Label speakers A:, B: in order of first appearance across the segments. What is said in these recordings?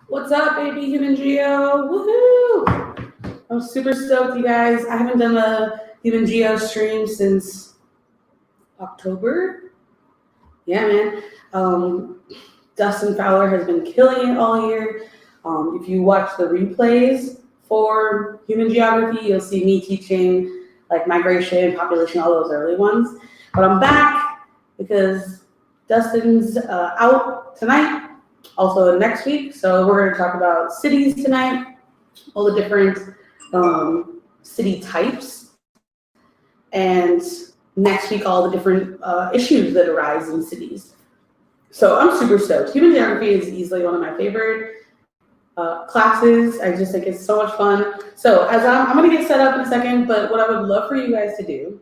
A: What's up, baby Human Geo? Woohoo! I'm super stoked, you guys. I haven't done a Human Geo stream since October. Yeah, man. Dustin Fowler has been killing it all year. If you watch the replays for human geography, you'll see me teaching like migration, population, all those early ones. But I'm back because Dustin's out tonight. Also next week, so we're going to talk about cities tonight, all the different city types, and next week all the different issues that arise in cities. So I'm super stoked. Human geography is easily one of my favorite classes. I just think it's so much fun. So as I'm going to get set up in a second, but what I would love for you guys to do,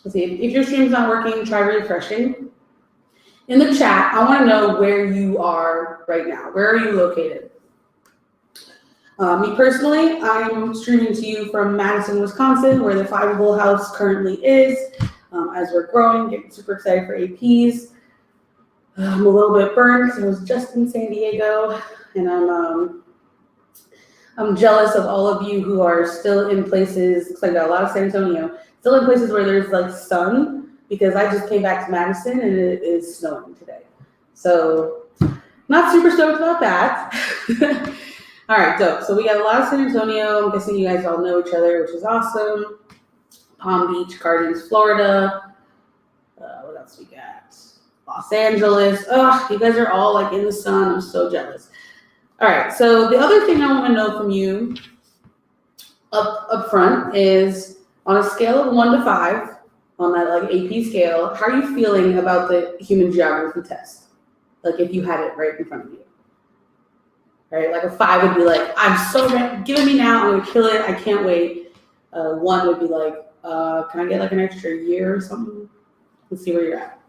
A: let's see, if your stream's not working, try refreshing. In the chat, I want to know where you are right now. Where are you located? Me personally, I'm streaming to you from Madison, Wisconsin, where the Fiveable House currently is. As we're growing, getting super excited for APs. I'm a little bit burned because I was just in San Diego, and I'm jealous of all of you who are still in places. Looks like I got a lot of San Antonio, still in places where there's like sun. Because I just came back to Madison and it is snowing today. So not super stoked about that. All right, dope. So we got a lot of San Antonio. I'm guessing you guys all know each other, which is awesome. Palm Beach Gardens, Florida. What else we got? Los Angeles. Oh, you guys are all like in the sun. I'm so jealous. All right, so the other thing I want to know from you up front is on a scale of 1 to 5, on that like AP scale, how are you feeling about the human geography test? Like if you had it right in front of you. Right? Like a 5 would be like, I'm so ready, give it me now, I'm gonna kill it, I can't wait. 1 would be like, can I get like an extra year or something? Let's see where you're at.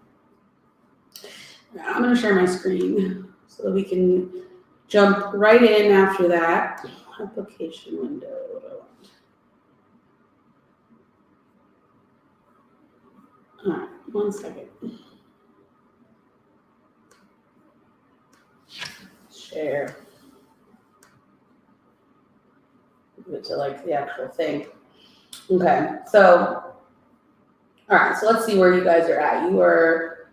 A: I'm gonna share my screen so that we can jump right in after that. Application window. All right, 1 second. Share. Move it to like the actual thing. Okay, so, all right, so let's see where you guys are at. You are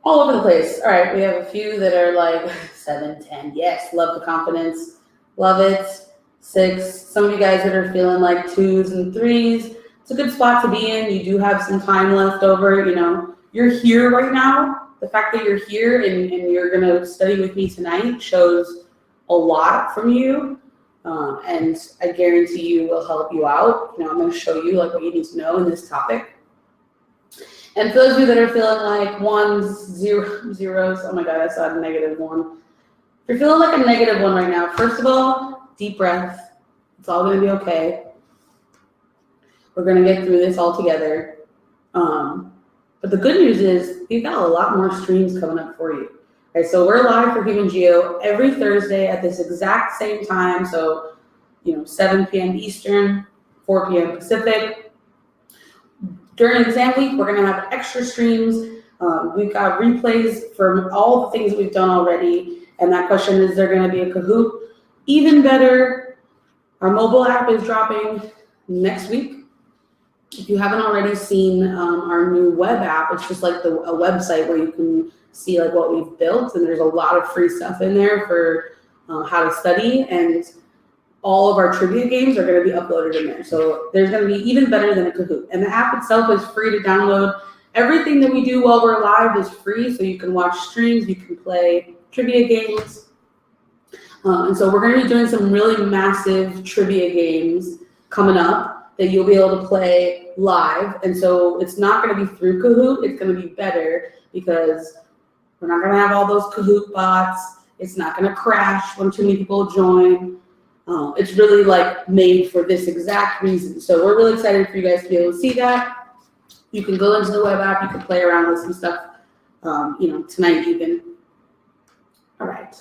A: all over the place. All right, we have a few that are like 7, 10. Yes, love the confidence. Love it. 6. Some of you guys that are feeling like 2s and 3s. It's a good spot to be in. You do have some time left over. You know, you're here right now. The fact that you're here and you're going to study with me tonight shows a lot from you. And I guarantee you will help you out. You know, I'm going to show you like what you need to know in this topic. And for those of you that are feeling like 1s, 0s, oh my God, I saw a -1. If you're feeling like a -1 right now, first of all, deep breath. It's all going to be okay. We're going to get through this all together. But the good news is we've got a lot more streams coming up for you. Okay, so we're live for Human Geo every Thursday at this exact same time. So, 7 p.m. Eastern, 4 p.m. Pacific. During exam week, we're going to have extra streams. We've got replays from all the things that we've done already. And that question is there going to be a Kahoot? Even better, our mobile app is dropping next week. If you haven't already seen our new web app, it's just like a website where you can see like what we've built, and there's a lot of free stuff in there for how to study, and all of our trivia games are going to be uploaded in there. So there's going to be even better than a Kahoot. And the app itself is free to download. Everything that we do while we're live is free, so you can watch streams, you can play trivia games. And so we're going to be doing some really massive trivia games coming up that you'll be able to play live. And so it's not going to be through Kahoot. It's going to be better because we're not going to have all those Kahoot bots. It's not going to crash when too many people join. It's really like made for this exact reason. So we're really excited for you guys to be able to see that. You can go into the web app. You can play around with some stuff, tonight even. All right.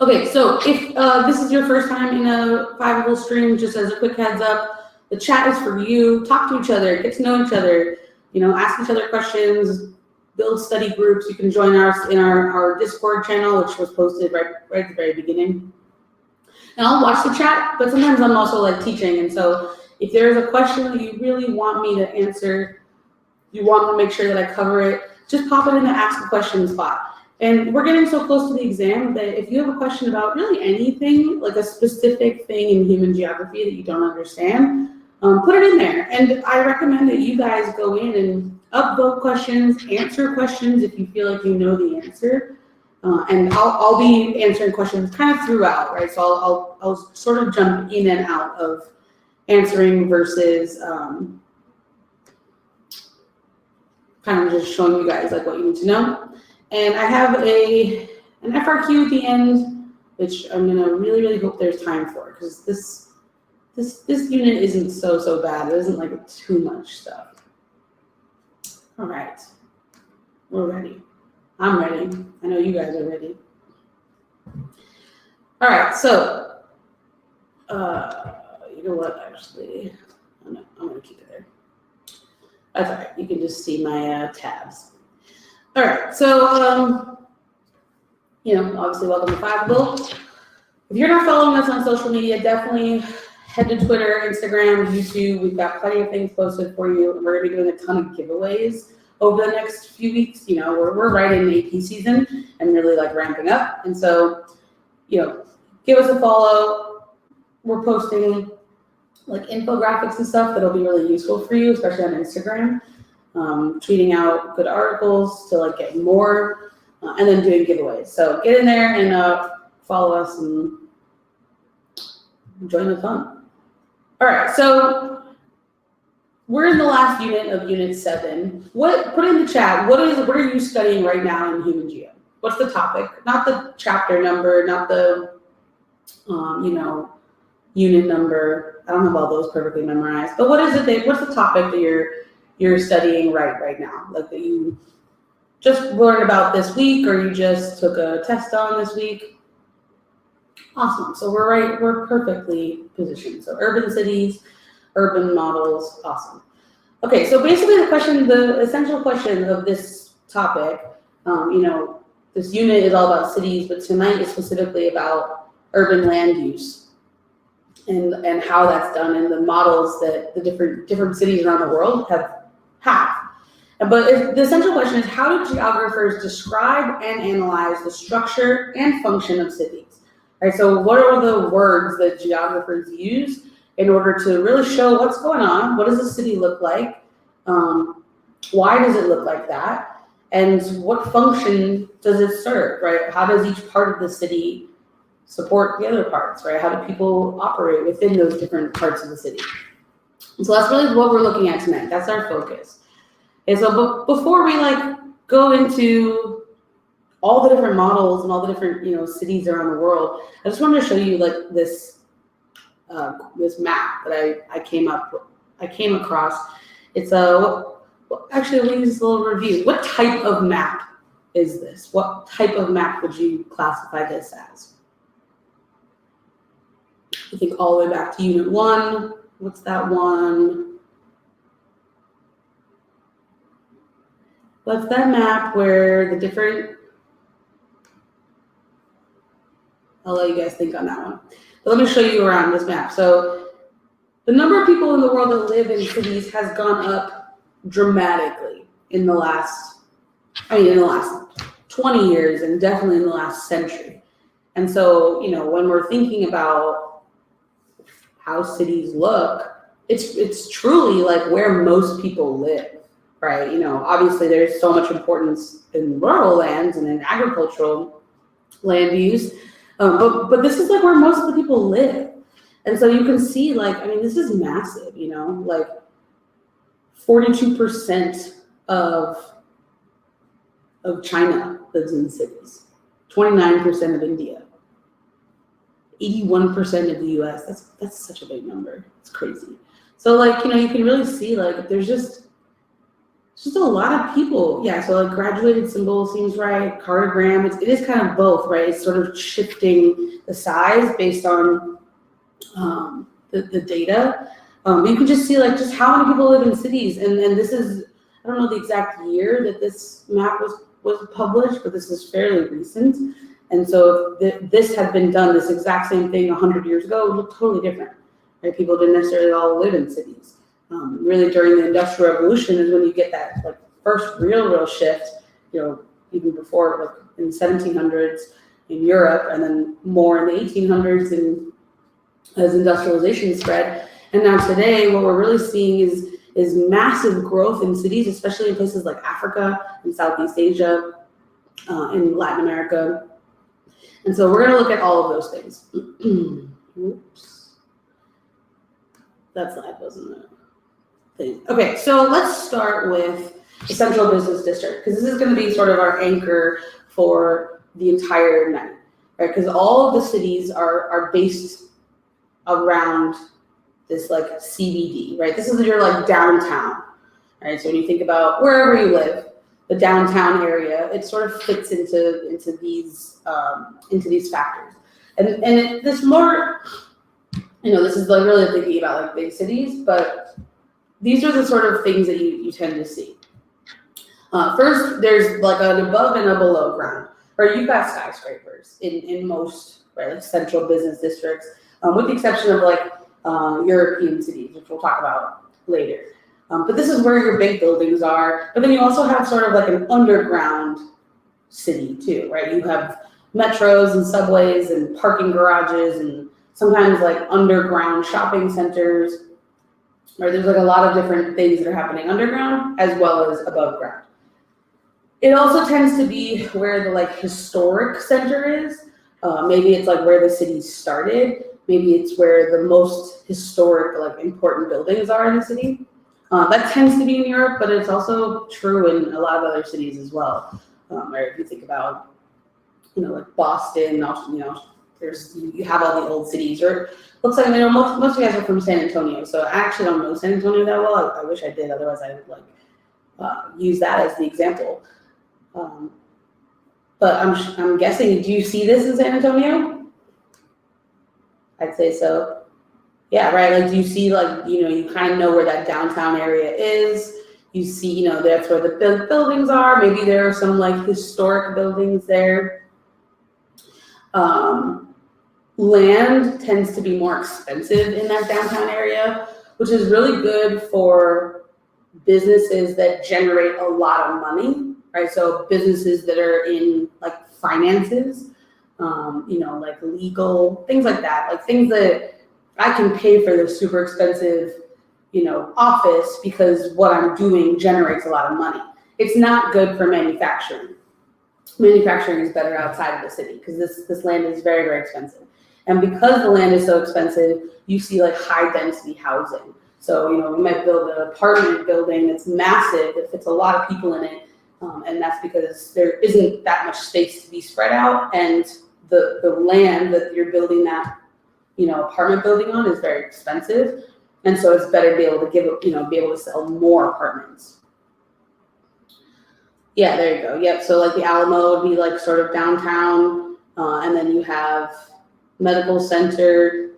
A: Okay, so if this is your first time in a Fiveable stream, just as a quick heads up, the chat is for you. Talk to each other, get to know each other, ask each other questions, build study groups. You can join us in our Discord channel, which was posted right at the very beginning. And I'll watch the chat, but sometimes I'm also like teaching. And so if there's a question that you really want me to answer, you want to make sure that I cover it, just pop it in the ask a question spot. And we're getting so close to the exam that if you have a question about really anything, like a specific thing in human geography that you don't understand, put it in there. And I recommend that you guys go in and upvote questions, answer questions if you feel like you know the answer. And I'll be answering questions kind of throughout, right? So I'll sort of jump in and out of answering versus kind of just showing you guys like what you need to know. And I have an FRQ at the end, which I'm gonna really hope there's time for, because this unit isn't so bad. It isn't like too much stuff. All right, we're ready. I'm ready. I know you guys are ready. All right, so you know what? Actually, I'm gonna keep it there. That's all right. You can just see my tabs. All right, so, you know, obviously welcome to Fiveable. If you're not following us on social media, definitely head to Twitter, Instagram, YouTube. We've got plenty of things posted for you. We're gonna be doing a ton of giveaways over the next few weeks. You know, we're right in AP season and really like ramping up. And so, you know, give us a follow. We're posting like infographics and stuff that'll be really useful for you, especially on Instagram. Tweeting out good articles to like get more, and then doing giveaways. So get in there and follow us and join the fun. All right, so we're in the last unit of Unit 7. Put in the chat, what are you studying right now in human geo? What's the topic? Not the chapter number, not the you know, unit number. I don't have all those perfectly memorized, but what's the topic that you're studying right now, like that you just learned about this week or you just took a test on this week? Awesome. So we're perfectly positioned. So urban cities, urban models, awesome. Okay, so basically the essential question of this topic, you know, this unit is all about cities, but tonight is specifically about urban land use and how that's done and the models that the different cities around the world have. But the essential question is, how do geographers describe and analyze the structure and function of cities? Right, so what are the words that geographers use in order to really show what's going on? What does a city look like? Why does it look like that? And what function does it serve, right? How does each part of the city support the other parts, right? How do people operate within those different parts of the city? And so that's really what we're looking at tonight. That's our focus. And so before we like go into all the different models and all the different, you know, cities around the world, I just wanted to show you like this map that I came across. It's actually let me just a little review. What type of map is this? What type of map would you classify this as? I think all the way back to Unit 1. What's that one? What's that map where the different, I'll let you guys think on that one. But let me show you around this map. So the number of people in the world that live in cities has gone up dramatically in the last 20 years and definitely in the last century. And so, you know, when we're thinking about how cities look, it's truly like where most people live, right? You know, obviously there's so much importance in rural lands and in agricultural land use, but this is like where most of the people live. And so you can see, like, I mean, this is massive, you know, like 42% of China lives in cities, 29% of India, 81% of the US. That's such a big number. It's crazy. So like, you know, you can really see like there's just a lot of people. Yeah, so like graduated symbol seems right, cartogram, it is kind of both, right? It's sort of shifting the size based on the data. You can just see like just how many people live in cities, and this is I don't know the exact year that this map was published, but this is fairly recent. And so if this had been done, this exact same thing 100 years ago, it would look totally different. Right? People didn't necessarily all live in cities. Really, during the Industrial Revolution is when you get that like first real shift. Even before, like in the 1700s in Europe, and then more in the 1800s, and as industrialization spread. And now today, what we're really seeing is massive growth in cities, especially in places like Africa and Southeast Asia, in Latin America. And so we're going to look at all of those things. Oops. That slide wasn't a thing. Okay, so let's start with the Central Business District, because this is going to be sort of our anchor for the entire night, right? Because all of the cities are based around this like CBD, right? This is your like downtown, right? So when you think about wherever you live, the downtown area, it sort of fits into these factors, and this more, this is like really thinking about like big cities, but these are the sort of things that you tend to see. First, there's like an above and a below ground, or you've got skyscrapers in most, right, like central business districts, with the exception of like European cities, which we'll talk about later. But this is where your big buildings are. But then you also have sort of like an underground city too, right? You have metros and subways and parking garages and sometimes like underground shopping centers. Right? There's like a lot of different things that are happening underground as well as above ground. It also tends to be where the like historic center is. Maybe it's like where the city started. Maybe it's where the most historic, like important buildings are in the city. That tends to be in Europe, but it's also true in a lot of other cities as well. Right? If you think about, like Boston, you have all the old cities. Or looks like most of you guys are from San Antonio, so I actually don't know San Antonio that well. I wish I did, otherwise I would like use that as the example. But I'm guessing, do you see this in San Antonio? I'd say so. Yeah, right. Like, do you see, like, you kind of know where that downtown area is. You see, that's where the buildings are. Maybe there are some like historic buildings there. Land tends to be more expensive in that downtown area, which is really good for businesses that generate a lot of money, right? So businesses that are in like finances, like legal, things like that, like things that I can pay for the super expensive, office because what I'm doing generates a lot of money. It's not good for manufacturing. Manufacturing is better outside of the city because this land is very, very expensive. And because the land is so expensive, you see like high density housing. So, we might build an apartment building that's massive, that fits a lot of people in it. And that's because there isn't that much space to be spread out. And the land that you're building that, apartment building on is very expensive. And so it's better to be able to be able to sell more apartments. Yeah, there you go. Yep. So like the Alamo would be like sort of downtown. And then you have medical center.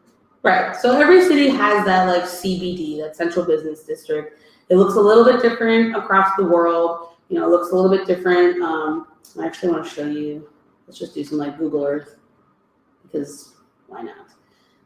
A: Right. So every city has that like CBD, that central business district. It looks a little bit different across the world. It looks a little bit different. I actually want to show you. Let's just do some like Google Earth, because why not?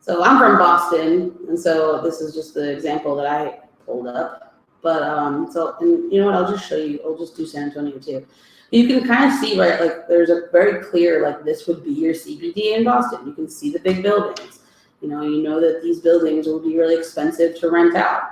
A: So I'm from Boston, and so this is just the example that I pulled up. But and you know what? I'll just show you. I'll just do San Antonio too. You can kind of see, right? Like there's a very clear, like this would be your CBD in Boston. You can see the big buildings. You know that these buildings will be really expensive to rent out.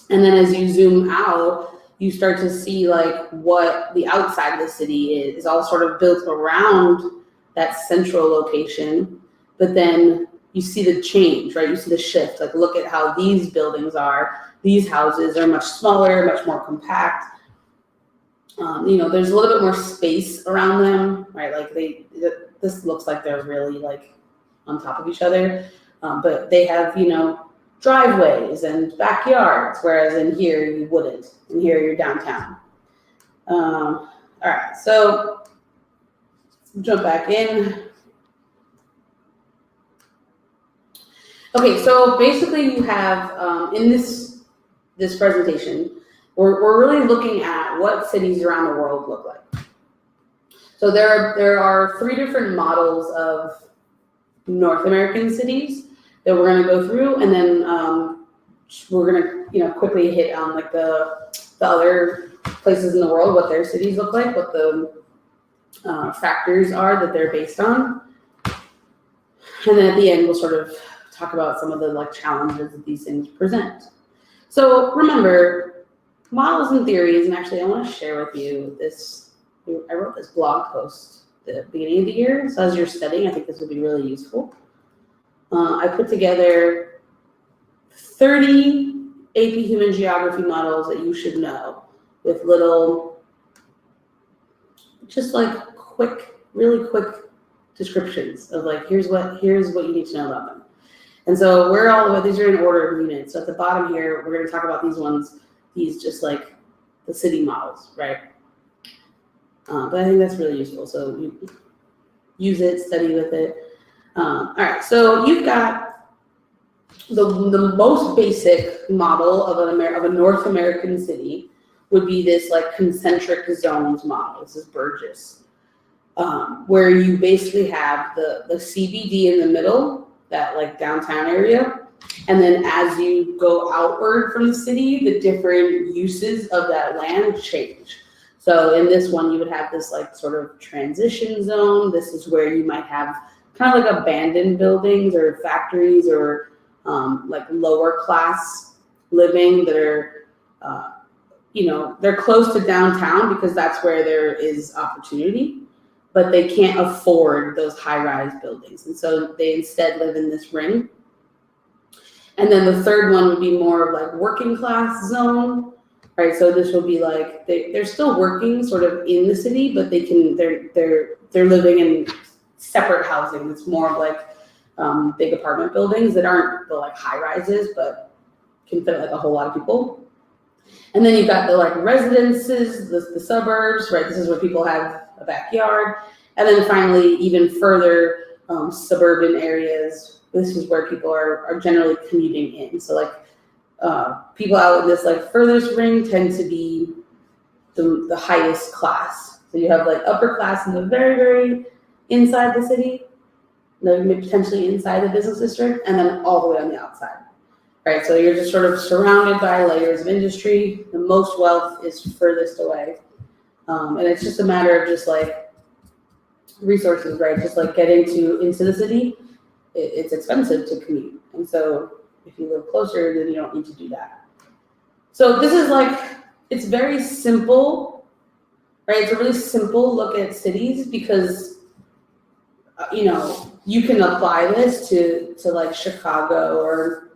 A: And then as you zoom out, you start to see like what the outside of the city is all sort of built around that central location. But then you see the change, right? You see the shift. Like look at how these buildings are. These houses are much smaller, much more compact. There's a little bit more space around them, right? Like this looks like they're really like on top of each other, but they have, driveways and backyards, whereas in here you wouldn't. In here you're downtown. All right, so jump back in. Okay, so basically you have in this presentation, we're really looking at what cities around the world look like. So there are 3 different models of North American cities that we're going to go through, and then we're going to quickly hit on like the other places in the world, what their cities look like, what the factors are that they're based on, and then at the end we'll sort of talk about some of the like challenges that these things present. So remember, models and theories, and actually I want to share with you this. I wrote this blog post at the beginning of the year, so as you're studying, I think this would be really useful. I put together 30 AP Human Geography models that you should know, with little, just like really quick descriptions of like, here's what you need to know about them. And so these are in order of units. So at the bottom here, we're going to talk about these just like the city models, right? But I think that's really useful. So you use it, study with it. All right, so you've got the most basic model of a North American city would be this like concentric zones model. This is Burgess, where you basically have the CBD in the middle, that like downtown area, and then as you go outward from the city, the different uses of that land change. So in this one, you would have this like sort of transition zone. This is where you might have kind of like abandoned buildings or factories or like lower class living that are, they're close to downtown because that's where there is opportunity, but they can't afford those high-rise buildings. And so they instead live in this ring. And then the third one would be more of like working class zone, right? So this would be like, they're still working sort of in the city, but they're living in separate housing. It's more of like big apartment buildings that aren't the like high rises, but can fit like a whole lot of people. And then you've got the like residences, the suburbs, right? This is where people have a backyard. And then finally, even further suburban areas, this is where people are generally commuting in. So like people out in this like furthest ring tend to be the highest class. So you have like upper class in the very, very inside the city, maybe potentially inside the business district, and then all the way on the outside. Right, so you're just sort of surrounded by layers of industry. The most wealth is furthest away. And it's just a matter of just like resources, right? Just like getting into the city, it's expensive to commute. And so if you live closer, then you don't need to do that. So this is like, it's very simple, right? It's a really simple look at cities because, you can apply this to like Chicago or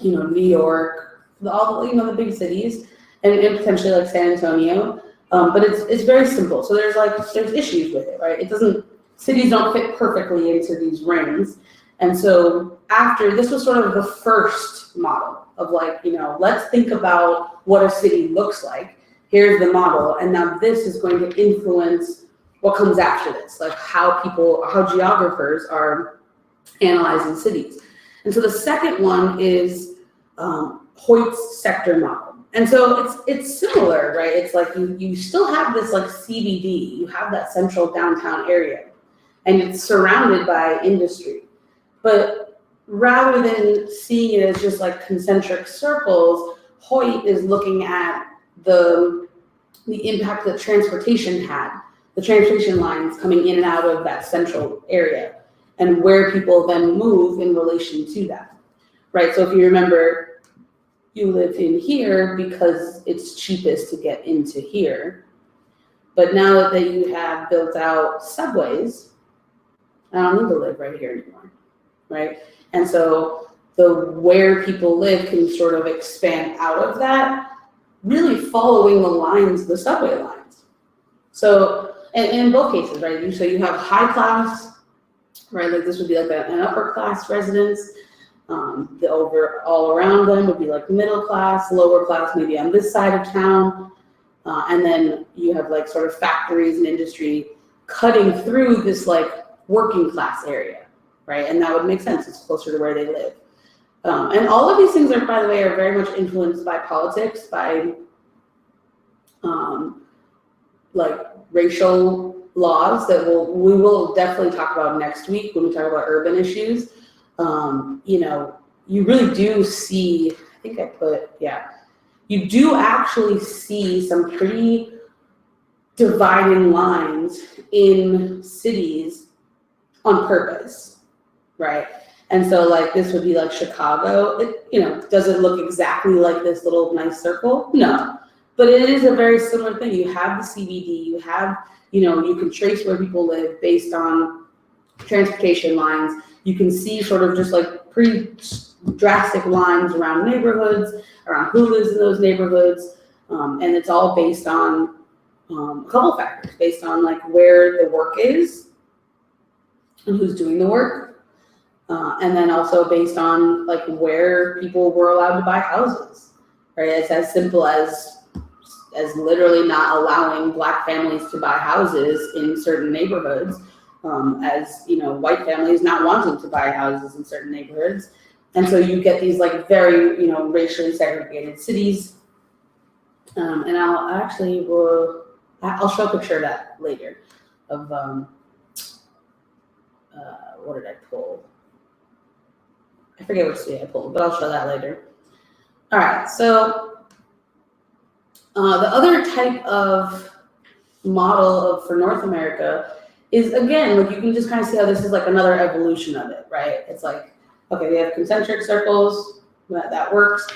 A: New York, all the big cities, and potentially like San Antonio. But it's very simple. So there's issues with it, right? Cities don't fit perfectly into these rings. And so after, this was sort of the first model of like, let's think about what a city looks like. Here's the model. And now this is going to influence what comes after this, like how geographers are analyzing cities. And so the second one is Hoyt's sector model. And so it's similar, right? It's like you still have this like CBD, you have that central downtown area, and it's surrounded by industry. But rather than seeing it as just like concentric circles, Hoyt is looking at the impact that transportation had, the transportation lines coming in and out of that central area, and where people then move in relation to that, right? So if you remember, you live in here because it's cheapest to get into here. But now that you have built out subways, I don't need to live right here anymore, right? And so where people live can sort of expand out of that, really following the subway lines. So, and in both cases, right? So you have high class, right? Like this would be like an upper class residence. All around them would be like middle class, lower class, maybe on this side of town. And then you have like sort of factories and industry cutting through this like working class area, right? And that would make sense. It's closer to where they live. And all of these things are, by the way, are very much influenced by politics, by like racial laws that we will definitely talk about next week when we talk about urban issues. You really do see, you do actually see some pretty dividing lines in cities on purpose, right? And so like this would be like Chicago. Does it look exactly like this little nice circle? No, but it is a very similar thing. You have the CBD, you have, you can trace where people live based on transportation lines. You can see sort of just like pretty drastic lines around neighborhoods, around who lives in those neighborhoods. And it's all based on a couple factors, based on like where the work is and who's doing the work. And then also based on like where people were allowed to buy houses, right? It's as simple as literally not allowing Black families to buy houses in certain neighborhoods, as white families not wanting to buy houses in certain neighborhoods. And so you get these like very, racially segregated cities. And I'll show a picture of that later of, what did I pull? I forget which city I pulled, but I'll show that later. All right, so the other type of model for North America is, again, like you can just kind of see how this is like another evolution of it, right? It's like, okay, we have concentric circles, that works.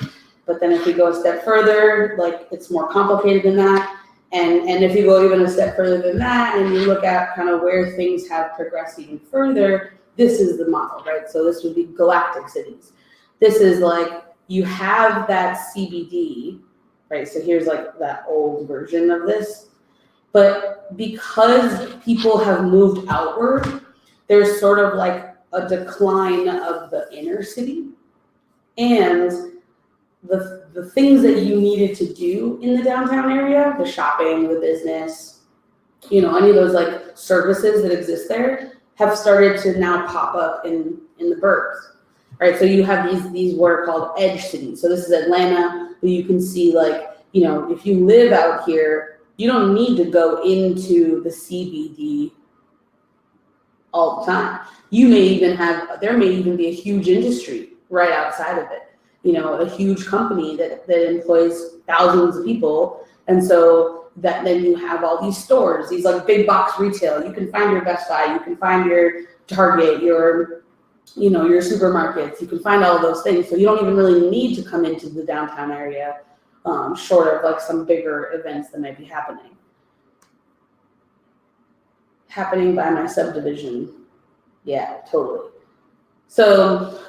A: But then if we go a step further, like it's more complicated than that. And if you go even a step further than that, and you look at kind of where things have progressed even further, this is the model, right? So this would be galactic cities. This is like, you have that CBD, right? So here's like that old version of this. But because people have moved outward, there's sort of like a decline of the inner city. And the things that you needed to do in the downtown area, the shopping, the business, any of those like services that exist there have started to now pop up in the burbs, right? So you have these what are called edge cities. So this is Atlanta, where you can see like, if you live out here, you don't need to go into the CBD all the time. There may even be a huge industry right outside of it. A huge company that employs thousands of people. And so that then you have all these stores, these like big box retail. You can find your Best Buy, you can find your Target, your supermarkets, you can find all of those things. So you don't even really need to come into the downtown area, short of like some bigger events that might be happening by my subdivision. Yeah, totally. So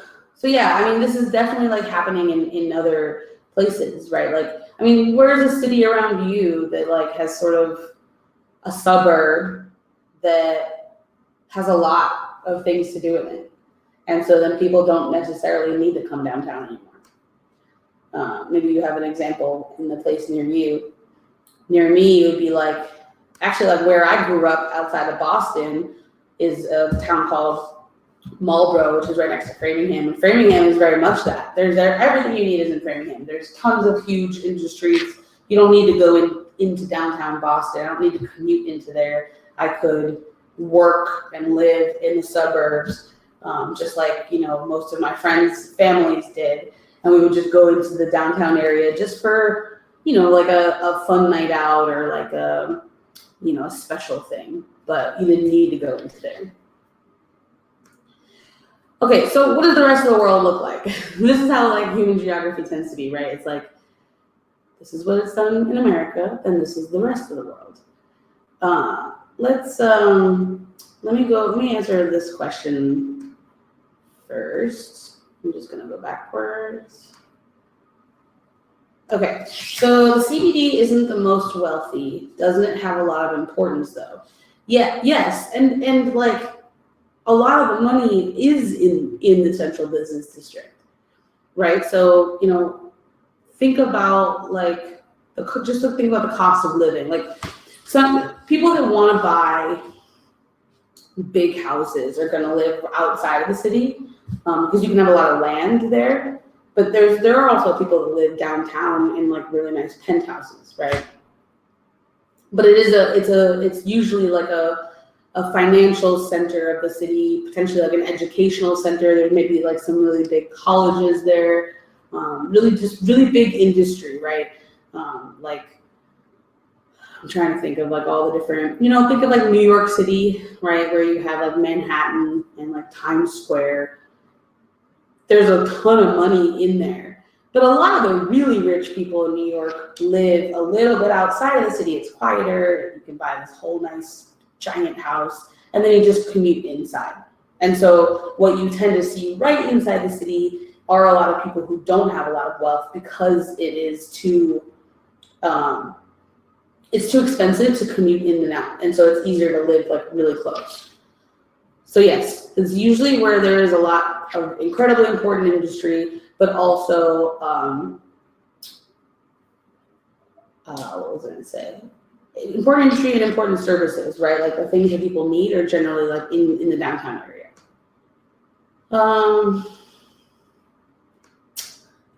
A: yeah, I mean, this is definitely like happening in other places, right? Like, I mean, where's a city around you that like has sort of a suburb that has a lot of things to do in it? And so then people don't necessarily need to come downtown anymore. Maybe you have an example in the place near you. Near me, it would be like, actually like where I grew up outside of Boston is a town called Marlborough, which is right next to Framingham. And Framingham is very much that. Everything you need is in Framingham. There's tons of huge industries. You don't need to go into downtown Boston. I don't need to commute into there. I could work and live in the suburbs, just like, most of my friends' families did. And we would just go into the downtown area just for, like a fun night out or like a special thing. But you didn't need to go into there. Okay, so what does the rest of the world look like? This is how like human geography tends to be, right? It's like, this is what it's done in America, and this is the rest of the world. Let me answer this question first. I'm just gonna go backwards. Okay, so the CBD isn't the most wealthy. Doesn't it have a lot of importance though? Yeah, yes, and like, a lot of the money is in the central business district, right? So, think about like, think about the cost of living. Like some people that want to buy big houses are gonna live outside of the city because you can have a lot of land there. But there are also people that live downtown in like really nice penthouses, right? but it's usually like a financial center of the city, potentially like an educational center. There may be like some really big colleges there, really big industry, right? Like, I'm trying to think of like all the different, think of like New York City, right? Where you have like Manhattan and like Times Square. There's a ton of money in there. But a lot of the really rich people in New York live a little bit outside of the city. It's quieter. You can buy this whole nice giant house, and then you just commute inside. And so what you tend to see right inside the city are a lot of people who don't have a lot of wealth because it is too expensive to commute in and out. And so it's easier to live like really close. So yes, it's usually where there is a lot of incredibly important industry, but also, what was I going to say? Important industry and important services, right? Like the things that people need are generally like in the downtown area.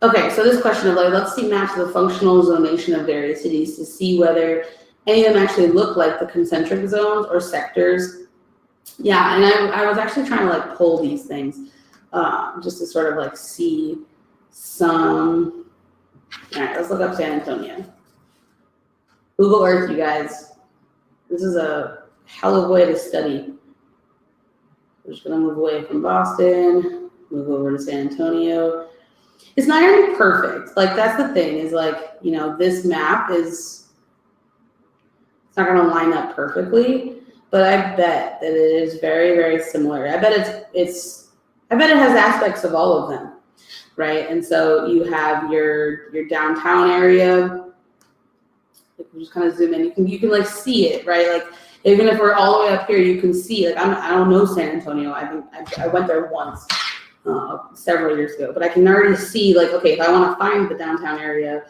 A: Okay, so this question of like, let's see maps of the functional zonation of various cities to see whether any of them actually look like the concentric zones or sectors. Yeah, and I was actually trying to like pull these things just to sort of like see some. All right, let's look up San Antonio. Google Earth, you guys. This is a hell of a way to study. We're just gonna move away from Boston, move over to San Antonio. It's not gonna be perfect. Like that's the thing is like, this map it's not gonna line up perfectly, but I bet that it is very, very similar. I bet I bet it has aspects of all of them, right? And so you have your downtown area. Like we just kind of zoom in. You can like see it, right? Like even if we're all the way up here, you can see. Like I don't know San Antonio. I went there once several years ago, but I can already see like, okay, if I want to find the downtown area,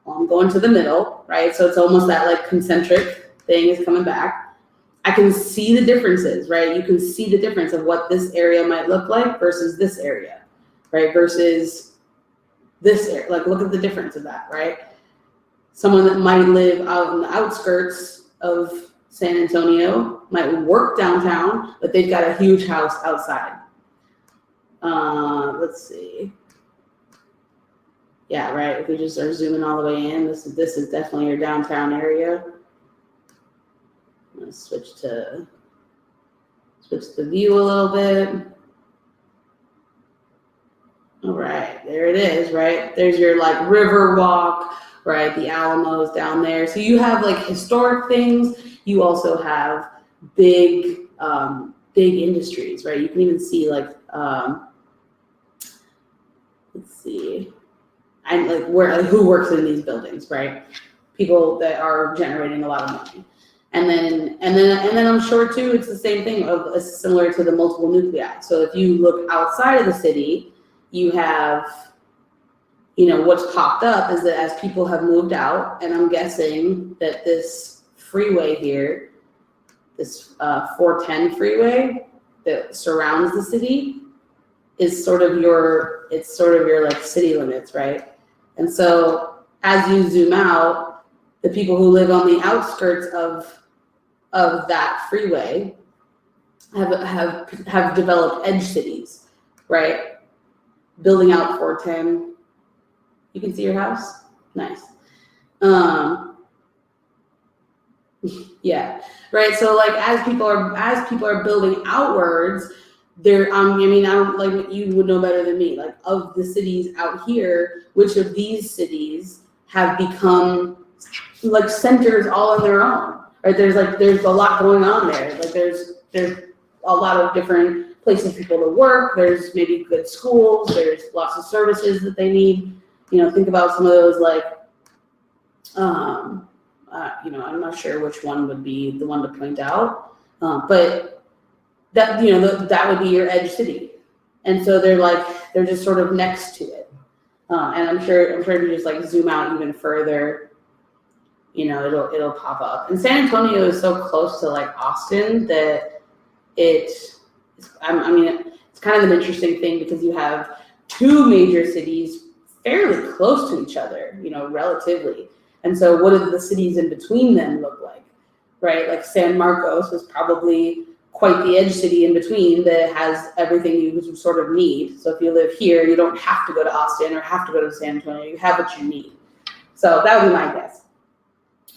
A: well, I'm going to the middle, right? So it's almost that like concentric thing is coming back. I can see the differences, right? You can see the difference of what this area might look like versus this area, right? Versus this area. Like look at the difference of that, right? Someone that might live out in the outskirts of San Antonio might work downtown, but they've got a huge house outside. Let's see. Yeah, right. If we just are zooming all the way in, this is definitely your downtown area. I'm gonna switch the view a little bit. All right, there it is, right? There's your like river walk, right? The Alamo's down there. So you have like historic things. You also have big industries, right? You can even see like, let's see, and like who works in these buildings, right? People that are generating a lot of money. And then I'm sure too, it's the same thing similar to the multiple nuclei. So if you look outside of the city, you have, what's popped up is that as people have moved out, and I'm guessing that this freeway here, this 410 freeway that surrounds the city is sort of your like city limits, right? And so as you zoom out, the people who live on the outskirts of that freeway have developed edge cities, right? Building out 410. You can see your house? Nice. Yeah, right. So like as people are building outwards, there I don't like you would know better than me. Like of the cities out here, which of these cities have become like centers all on their own? Right? There's a lot going on there. Like there's a lot of different places for people to work. There's maybe good schools. There's lots of services that they need. Think about some of those like, I'm not sure which one would be the one to point out, but that that would be your edge city, and so they're just sort of next to it, and I'm sure if you just like zoom out even further, it'll pop up. And San Antonio is so close to like Austin that it's kind of an interesting thing because you have two major cities fairly close to each other, relatively. And so what do the cities in between them look like, right? Like San Marcos is probably quite the edge city in between that has everything you sort of need. So if you live here, you don't have to go to Austin or have to go to San Antonio. You have what you need. So that would be my guess.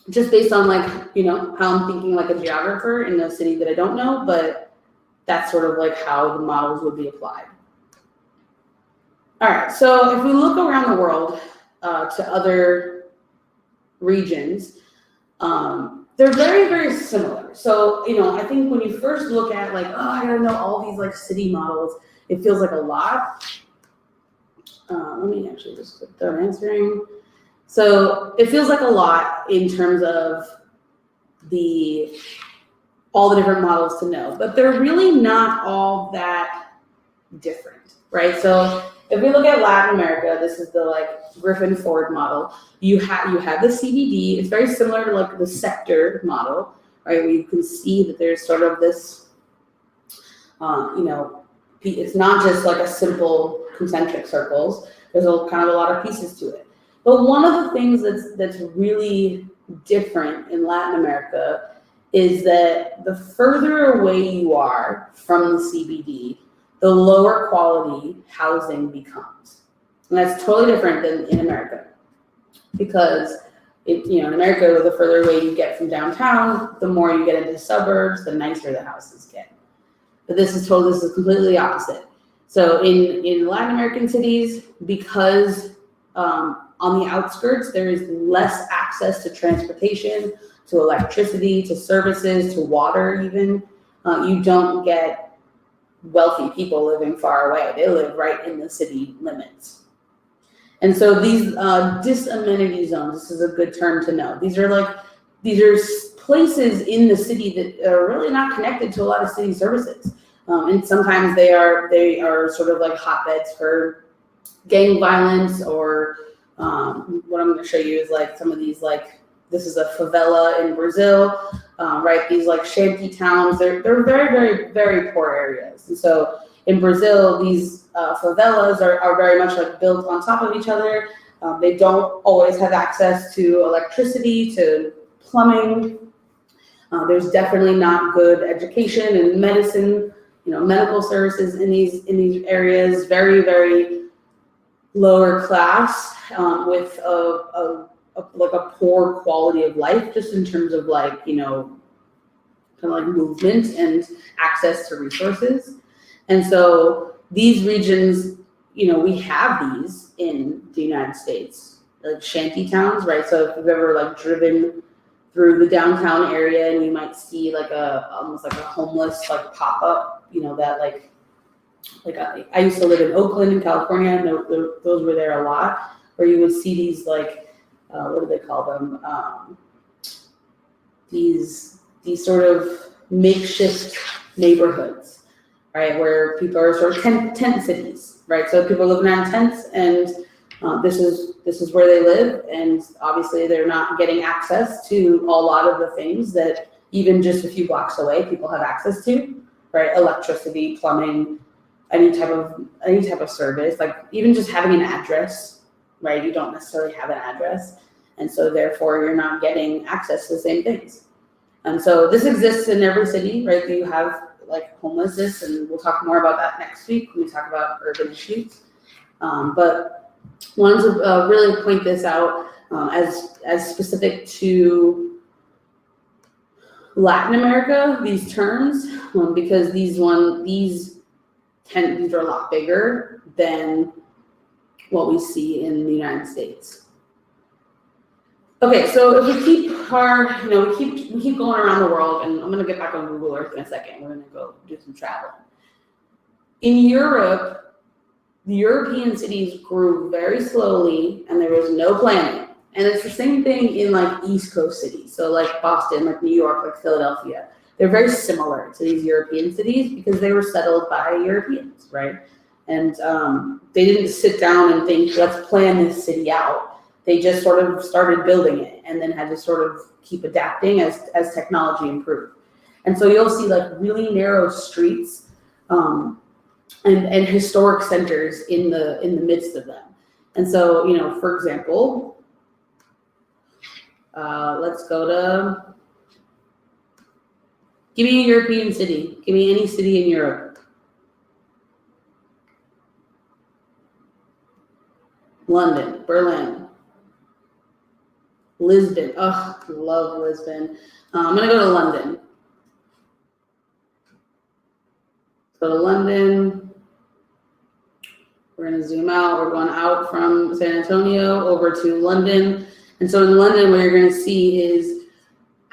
A: Just based on like, how I'm thinking like a geographer in a city that I don't know, but that's sort of like how the models would be applied. All right, so if we look around the world to other regions, they're very, very similar. So, I think when you first look at like, oh, I gotta know all these like city models, it feels like a lot. Let me actually just click there answering. So it feels like a lot in terms of all the different models to know, but they're really not all that different, right? So if we look at Latin America, this is the like Griffin Ford model. You have the CBD. It's very similar to like the sector model, right? Where you can see that there's sort of this, it's not just like a simple concentric circles. There's kind of a lot of pieces to it. But one of the things that's really different in Latin America is that the further away you are from the CBD, the lower quality housing becomes. And that's totally different than in America. Because in America, the further away you get from downtown, the more you get into the suburbs, the nicer the houses get. But this is completely the opposite. So in Latin American cities, because on the outskirts, there is less access to transportation, to electricity, to services, to water even. You don't get wealthy people living far away. They live right in the city limits. And so these disamenity zones, this is a good term to know. These are places in the city that are really not connected to a lot of city services. And sometimes they are sort of like hotbeds for gang violence, or what I'm going to show you is like some of these, like this is a favela in Brazil, right? These like shanty towns, they're very, very, very poor areas. And so in Brazil, these favelas are very much like built on top of each other. They don't always have access to electricity, to plumbing. There's definitely not good education and medicine, medical services in these areas. Very, very lower class, with a poor quality of life, just in terms of like, kind of like movement and access to resources. And so these regions, we have these in the United States, like shanty towns, right? So if you've ever like driven through the downtown area, and you might see like almost like a homeless like pop-up, that like I used to live in Oakland in California, and those were there a lot, where you would see these like, what do they call them? These sort of makeshift neighborhoods, right? Where people are sort of tent cities, right? So people living in tents, and this is where they live, and obviously they're not getting access to a lot of the things that even just a few blocks away people have access to, right? Electricity, plumbing, any type of service, like even just having an address, right? You don't necessarily have an address, and so therefore you're not getting access to the same things. And so this exists in every city, right? You have like homelessness, and we'll talk more about that next week when we talk about urban issues. But wanted to really point this out as specific to Latin America, these terms, because these are a lot bigger than what we see in the United States. Okay, so if we keep we keep going around the world, and I'm going to get back on Google Earth in a second. We're going to go do some traveling. In Europe, the European cities grew very slowly, and there was no planning. And it's the same thing in like East Coast cities. So like Boston, like New York, like Philadelphia. They're very similar to these European cities because they were settled by Europeans, right? And they didn't sit down and think, let's plan this city out. They just sort of started building it, and then had to sort of keep adapting as technology improved. And so you'll see like really narrow streets and historic centers in the midst of them. And so, for example, Let's go to, give me a European city. Give me any city in Europe. London, Berlin, Lisbon. Oh, love Lisbon. I'm going to go to London. Go to London. We're going to zoom out. We're going out from San Antonio over to London. And so in London, what you're going to see is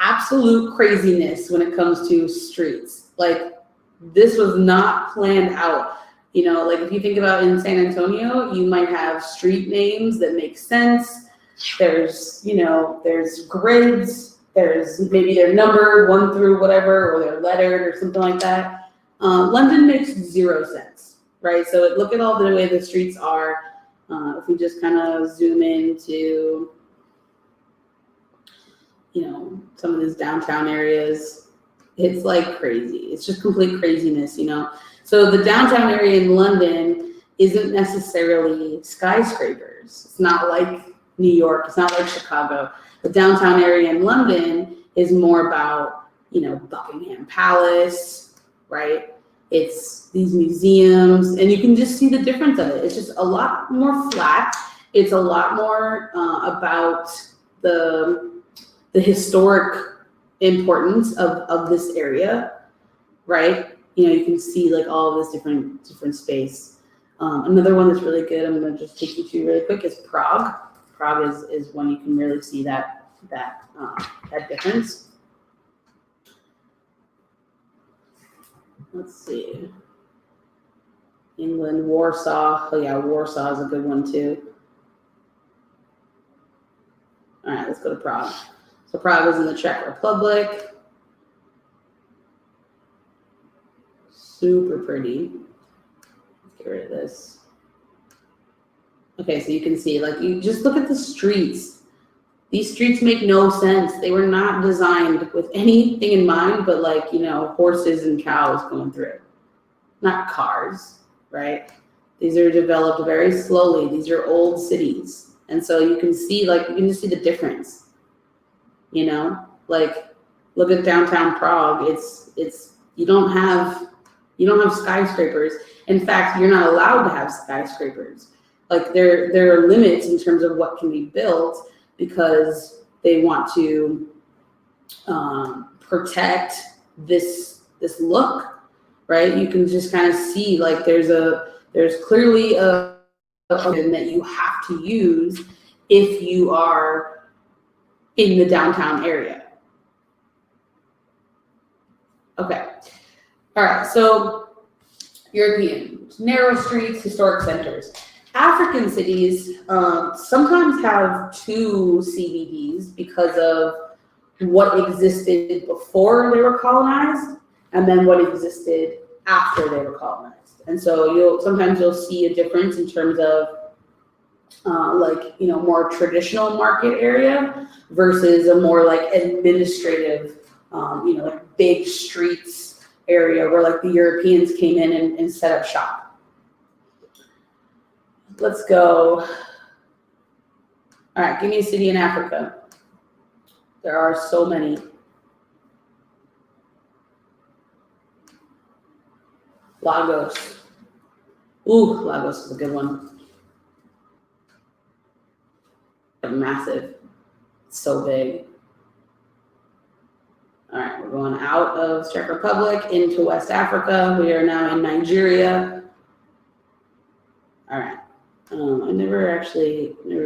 A: absolute craziness when it comes to streets. Like, this was not planned out. You know, like if you think about in San Antonio, you might have street names that make sense. There's, you know, there's grids. There's maybe they're numbered 1 through whatever, or they're lettered or something like that. London makes 0 sense, right? So look at all the way the streets are. If we just kind of zoom into, you know, some of these downtown areas, it's like crazy. It's just complete craziness, you know. So the downtown area in London isn't necessarily skyscrapers. It's not like New York. It's not like Chicago. The downtown area in London is more about, you know, Buckingham Palace, right? It's these museums, and you can just see the difference of it. It's just a lot more flat. It's a lot more about the historic importance of this area, right? You know, you can see like all of this different space. Another one that's really good, I'm going to just take you to really quick, is Prague. Prague is one you can really see that difference. Let's see. England, Warsaw. Oh yeah, Warsaw is a good one too. All right, let's go to Prague. So Prague is in the Czech Republic. Super pretty. Let's get rid of this. Okay, so you can see, like, you just look at the streets. These streets make no sense. They were not designed with anything in mind but, like, you know, horses and cows going through. Not cars, right? These are developed very slowly. These are old cities. And so you can see, like, you can just see the difference. You know? Like, look at downtown Prague. It's you don't have skyscrapers. In fact, you're not allowed to have skyscrapers. Like, there are limits in terms of what can be built because they want to protect this look, right? You can just kind of see, like, there's clearly a that you have to use if you are in the downtown area. Okay. All right, so European, narrow streets, historic centers. African cities sometimes have 2 CBDs because of what existed before they were colonized and then what existed after they were colonized. And so sometimes you'll see a difference in terms of like, you know, more traditional market area versus a more like administrative, you know, like big streets area where like the Europeans came in and set up shop. Let's go. All right, give me a city in Africa. There are so many. Lagos. Ooh, Lagos is a good one. Massive. It's so big. All right, we're going out of Czech Republic into West Africa. We are now in Nigeria. All right. I've never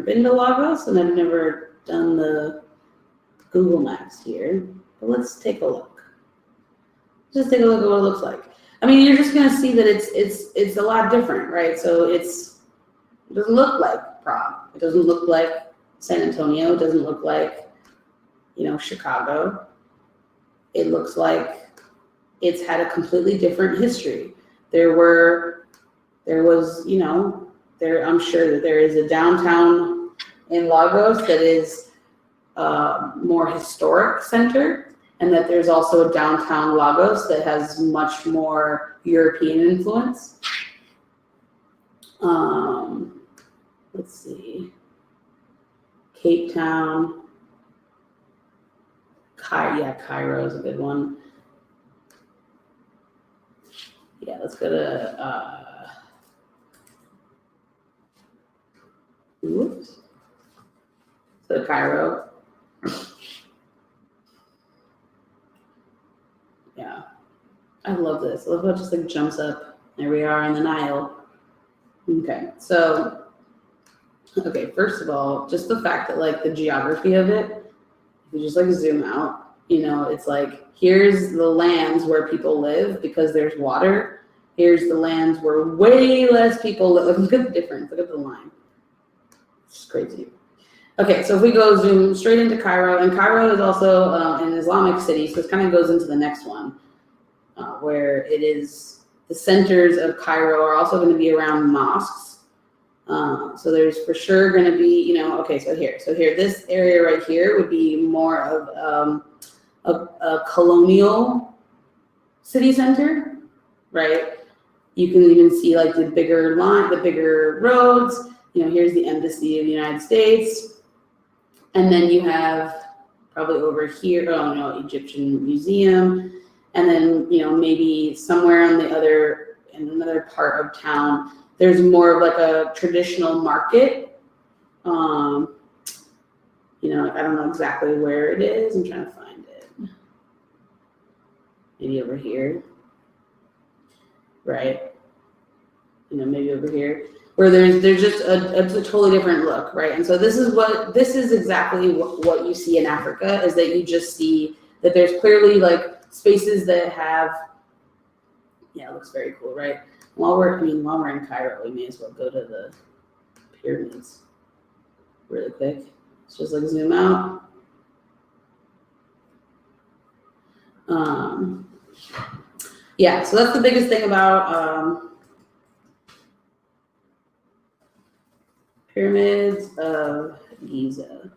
A: been to Lagos, and I've never done the Google Maps here. But let's take a look. Just take a look at what it looks like. I mean, you're just gonna see that it's a lot different, right? So it doesn't look like Prague. It doesn't look like San Antonio. It doesn't look like, you know, Chicago. It looks like it's had a completely different history. There was, you know, I'm sure that there is a downtown in Lagos that is more historic center, and that there's also a downtown Lagos that has much more European influence. Let's see. Cape Town. Cairo is a good one. Yeah, let's go to, whoops. So Cairo. Yeah, I love this. I love how it just like jumps up. There we are on the Nile. Okay, so, okay, first of all, just the fact that like the geography of it, if you just like zoom out, you know, it's like, here's the lands where people live because there's water. Here's the lands where way less people live. Look at the difference, look at the line. It's crazy. Okay, so if we go zoom straight into Cairo, and Cairo is also an Islamic city, so it kind of goes into the next one, where it is, the centers of Cairo are also going to be around mosques. So there's for sure going to be, you know, okay, so here, this area right here would be more of a colonial city center, right? You can even see like the bigger line, the bigger roads. You know, here's the embassy of the United States. And then you have probably over here, oh no, Egyptian Museum. And then, you know, maybe somewhere on the other, in another part of town, there's more of like a traditional market. You know, I don't know exactly where it is. I'm trying to find it. Maybe over here, right? You know, maybe over here, where there's just a totally different look, right? And so this is exactly what you see in Africa, is that you just see that there's clearly like spaces that have, yeah, it looks very cool, right? While we're in Cairo, we may as well go to the pyramids really quick. Let's just like zoom out. Yeah, so that's the biggest thing about pyramids of Giza.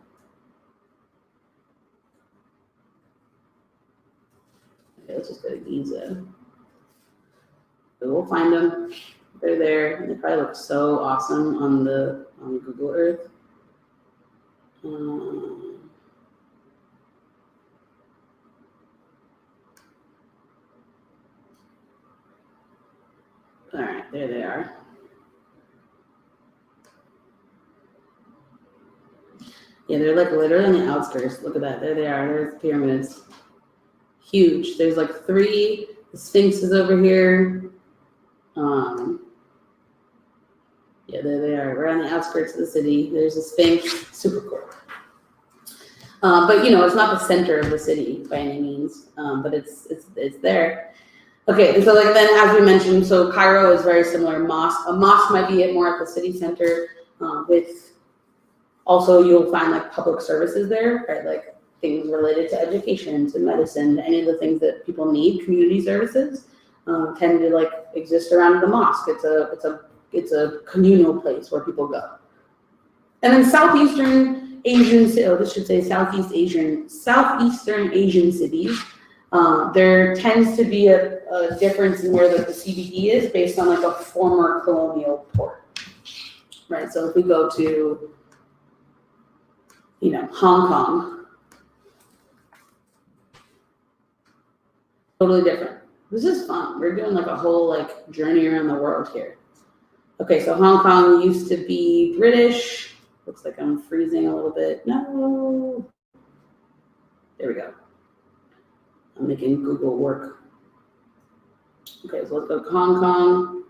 A: Okay, let's just go to Giza. So we'll find them. They're there, and they probably look so awesome on Google Earth. All right, there they are. Yeah, they're like literally on the outskirts. Look at that. There they are. There's the pyramids. Huge. There's like 3. The Sphinx is over here. Yeah, there they are. We're on the outskirts of the city. There's a Sphinx. Super cool. But you know, it's not the center of the city by any means. But it's there. Okay, and so like then as we mentioned, so Cairo is very similar. A mosque might be more at the city center, with also you'll find like public services there, right? Like things related to education, to medicine, any of the things that people need, community services, tend to like exist around the mosque. It's a communal place where people go. And then Southeastern Asian cities, there tends to be a difference in where the CBD is based on like a former colonial port, right? So if we go to, you know, Hong Kong, totally different. This is fun. We're doing like a whole like journey around the world here. Okay, so Hong Kong used to be British. Looks like I'm freezing a little bit. No. There we go. I'm making Google work. Okay, so let's go to Hong Kong.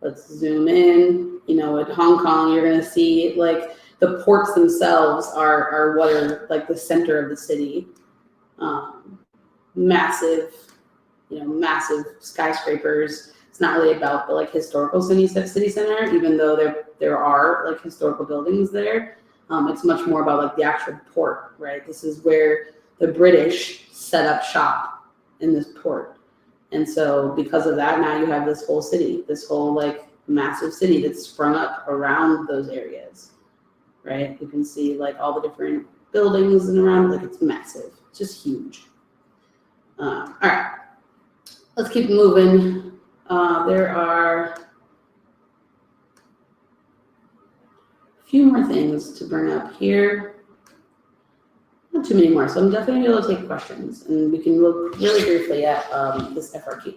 A: Let's zoom in. You know, at Hong Kong, you're gonna see like the ports themselves are what are like the center of the city. Massive skyscrapers. It's not really about the like historical city center, even though there are like historical buildings there. It's much more about like the actual port, right? This is where the British set up shop in this port. And so because of that, now you have this whole city, this whole like massive city that's sprung up around those areas, right? You can see like all the different buildings and around, like it's massive, it's just huge. All right, let's keep moving. There are a few more things to bring up here. Not too many more, so I'm definitely able to take questions, and we can look really briefly at this FRQ.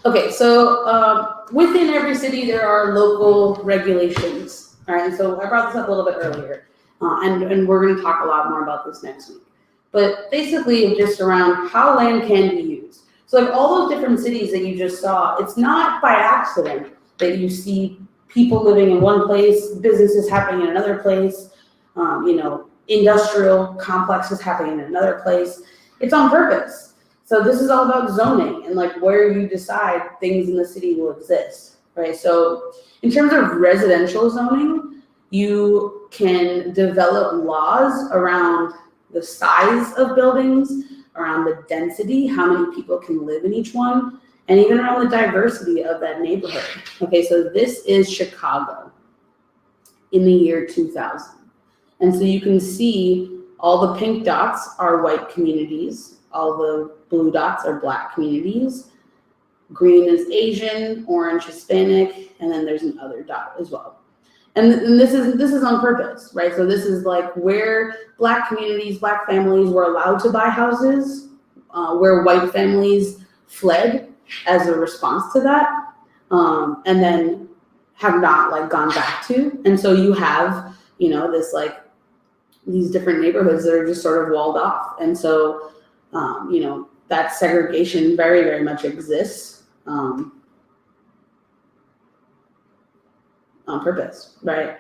A: Okay, so within every city there are local regulations. All right, and so I brought this up a little bit earlier, and we're going to talk a lot more about this next week. But basically, just around how land can be used. So like all those different cities that you just saw, it's not by accident that you see people living in one place, businesses happening in another place, industrial complexes happening in another place. It's on purpose. So this is all about zoning and like where you decide things in the city will exist, right? So in terms of residential zoning, you can develop laws around the size of buildings, around the density, how many people can live in each one, and even around the diversity of that neighborhood. Okay, so this is Chicago in the year 2000. And so you can see all the pink dots are white communities, all the blue dots are black communities, green is Asian, orange Hispanic, and then there's another dot as well. And this is on purpose, right? So this is like where black communities, black families were allowed to buy houses, where white families fled as a response to that, and then have not like gone back to. And so you have, this like these different neighborhoods that are just sort of walled off. And so, that segregation very, very much exists on purpose, right?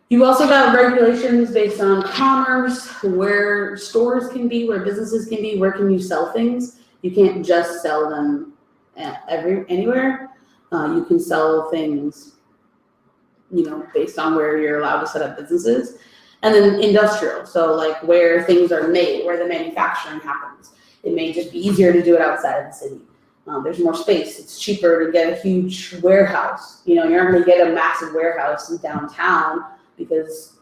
A: You've also got regulations based on commerce, where stores can be, where businesses can be, where can you sell things. You can't just sell them anywhere. You can sell things, based on where you're allowed to set up businesses. And then industrial, so like where things are made, where the manufacturing happens. It may just be easier to do it outside of the city. There's more space. It's cheaper to get a huge warehouse. You're not going to get a massive warehouse in downtown because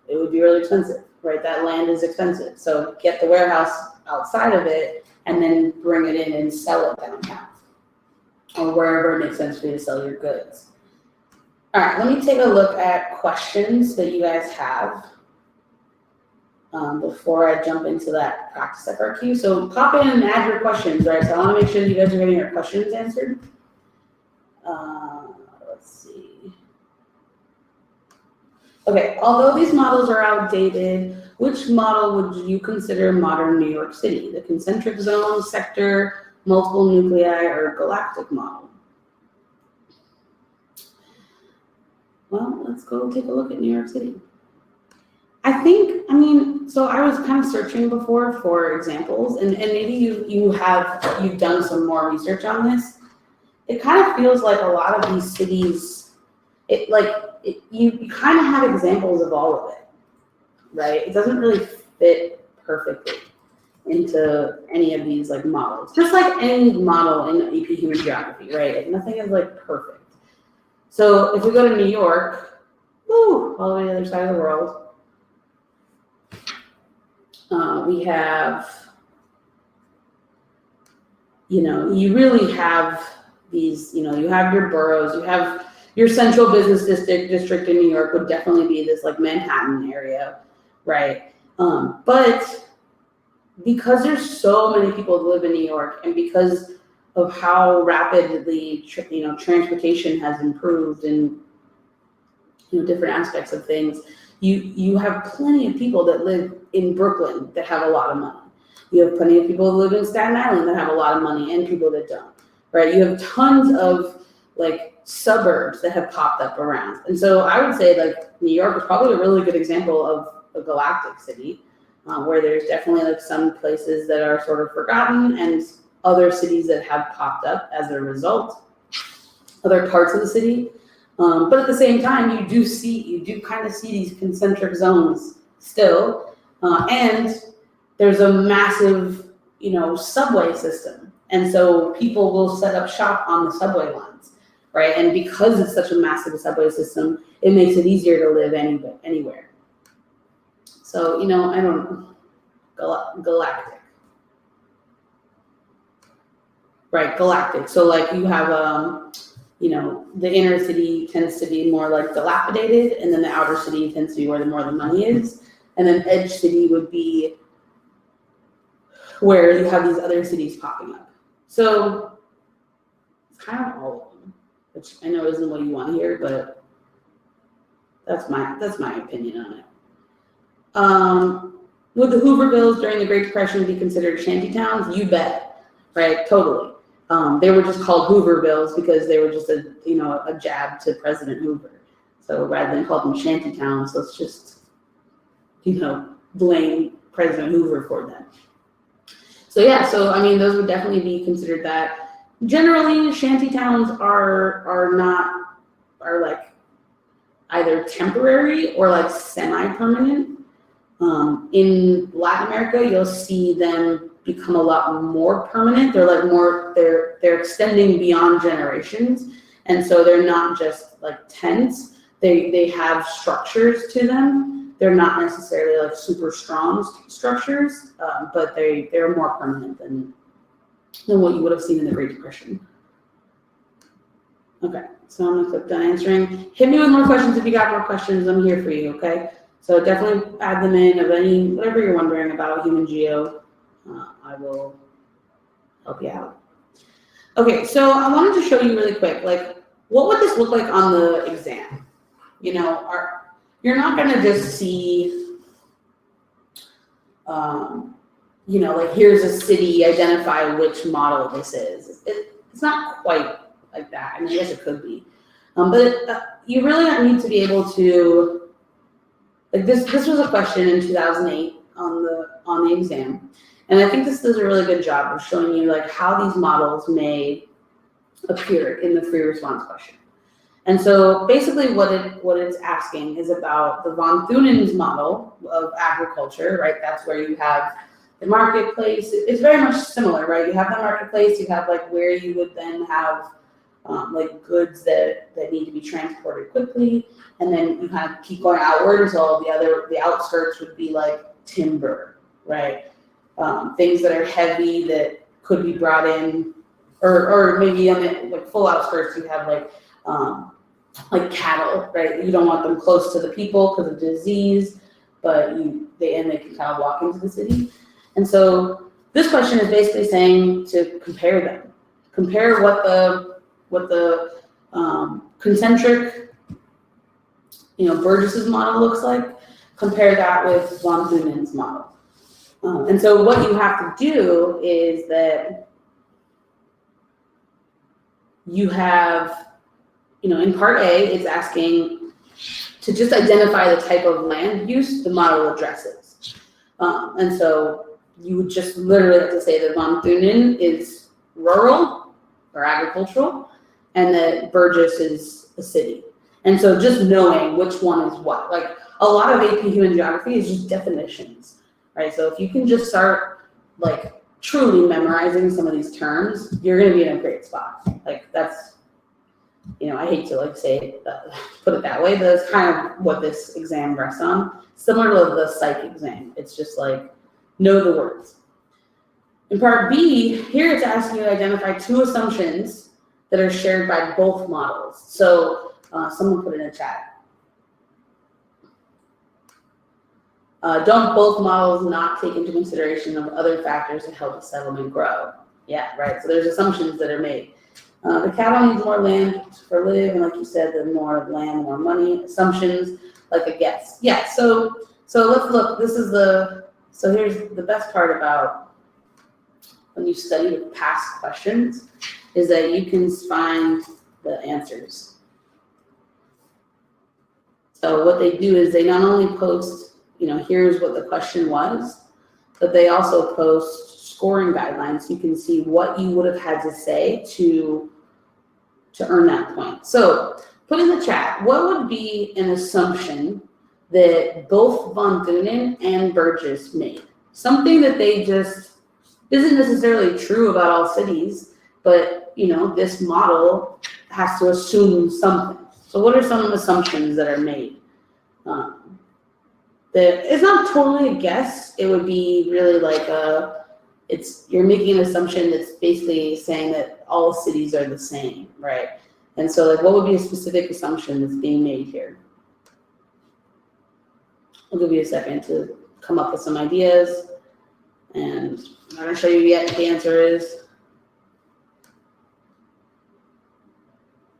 A: it would be really expensive, right? That land is expensive. So get the warehouse outside of it and then bring it in and sell it downtown or wherever it makes sense for you to sell your goods. All right, let me take a look at questions that you guys have before I jump into that practice FRQ. So pop in and add your questions, right? So I want to make sure that you guys are getting your questions answered. Let's see. Okay, although these models are outdated, which model would you consider modern New York City? The concentric zone, sector, multiple nuclei, or galactic model? Well, let's go take a look at New York City. So I was kind of searching before for examples, and maybe you've done some more research on this. It kind of feels like a lot of these cities, you kind of have examples of all of it, right? It doesn't really fit perfectly into any of these like models. Just like any model in AP Human Geography, right? Nothing is like perfect. So if we go to New York, all the way to the other side of the world, we have, you really have these, you have your boroughs, you have your central business district in New York would definitely be this like Manhattan area, right? But because there's so many people who live in New York, and because of how rapidly transportation has improved in different aspects of things, you have plenty of people that live in Brooklyn that have a lot of money. You have plenty of people who live in Staten Island that have a lot of money, and people that don't, right? You have tons of like suburbs that have popped up around. And so I would say like New York is probably a really good example of a galactic city, where there's definitely like some places that are sort of forgotten and other cities that have popped up as a result, other parts of the city. But at the same time, you do kind of see these concentric zones still, and there's a massive, subway system. And so people will set up shop on the subway lines, right? And because it's such a massive subway system, it makes it easier to live anywhere. So, I don't know, galactic. Right, galactic. So like you have, the inner city tends to be more like dilapidated, and then the outer city tends to be where more the money is. And then edge city would be where you have these other cities popping up. So it's kind of all of them, which I know isn't what you want to hear, but that's my opinion on it. Would the Hoovervilles during the Great Depression be considered shanty towns? You bet, right? Totally. They were just called Hoovervilles because they were just a jab to President Hoover. So rather than call them shanty towns, let's just, blame President Hoover for them. So yeah, I mean, those would definitely be considered that. Generally, shanty towns are like either temporary or like semi-permanent. In Latin America, you'll see them become a lot more permanent. They're extending beyond generations, and so they're not just like tents. They have structures to them. They're not necessarily like super strong structures, but they're more permanent than what you would have seen in the Great Depression. Okay, so I'm gonna click done answering. Hit me with more questions if you got more questions. I'm here for you. Okay, so definitely add them in of whatever you're wondering about human geo. I will help you out. Okay, so I wanted to show you really quick, like, what would this look like on the exam? You're not gonna just see, like, here's a city, identify which model this is. It's not quite like that. I mean, I guess it could be, but you really need to be able to, like, this was a question in 2008 on the exam, and I think this does a really good job of showing you like how these models may appear in the free response question. And so basically what it's asking is about the von Thunen's model of agriculture, right? That's where you have the marketplace. It's very much similar, right? You have the marketplace, you have like where you would then have like goods that need to be transported quickly, and then you kind of keep going outward until the outskirts would be like timber, right? Things that are heavy that could be brought in, or maybe on the like full outskirts you have like cattle, right? You don't want them close to the people because of disease, but they can kind of walk into the city. And so this question is basically saying to compare them, compare what the concentric, Burgess's model looks like, compare that with von Thunen's model. And so what you have to do is that you have, in part A, it's asking to just identify the type of land use the model addresses. And so you would just literally have to say that von Thunen is rural or agricultural, and that Burgess is a city. And so just knowing which one is what, like a lot of AP Human Geography is just definitions, right? So if you can just start like truly memorizing some of these terms, you're going to be in a great spot. Like that's, I hate to like say put it that way, but that's kind of what this exam rests on. Similar to the psych exam, it's just like know the words. In part B, here it's asking you to identify two assumptions that are shared by both models. So someone put in a chat. Don't both models not take into consideration of other factors that help a settlement grow? Yeah, right. So there's assumptions that are made. The cattle needs more land for live, and like you said, the more land, more money. Assumptions, like a guess. Yeah. So let's look. So here's the best part about when you study with past questions is that you can find the answers. So what they do is they not only post, here's what the question was, but they also post scoring guidelines. So you can see what you would have had to say to earn that point. So put in the chat, what would be an assumption that both von Thunen and Burgess made? Something that they just isn't necessarily true about all cities, but this model has to assume something. So what are some assumptions that are made? That it's not totally a guess. It would be really like you're making an assumption that's basically saying that all cities are the same, right? And so like what would be a specific assumption that's being made here? I'll give you a second to come up with some ideas. And I'm not going to show you yet what the answer is.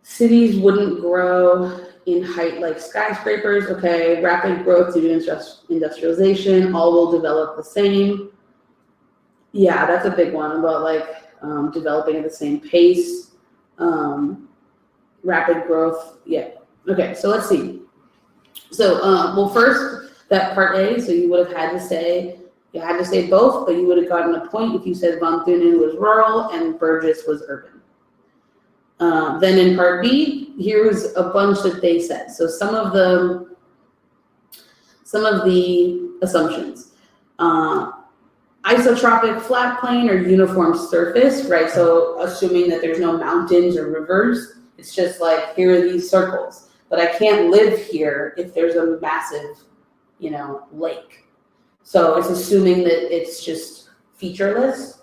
A: Cities wouldn't grow in height like skyscrapers. Okay, rapid growth due to industrialization. All will develop the same. Yeah, that's a big one about like developing at the same pace. Rapid growth. Yeah. Okay, so let's see. So, well, first, that part A, so you would have had to say, you had to say both, but you would have gotten a point if you said Von Thunen was rural and Burgess was urban. Then in part B, here's a bunch that they said. So some of the assumptions. Isotropic flat plane or uniform surface, right? So assuming that there's no mountains or rivers, it's just like, here are these circles. But I can't live here if there's a massive, lake. So it's assuming that it's just featureless.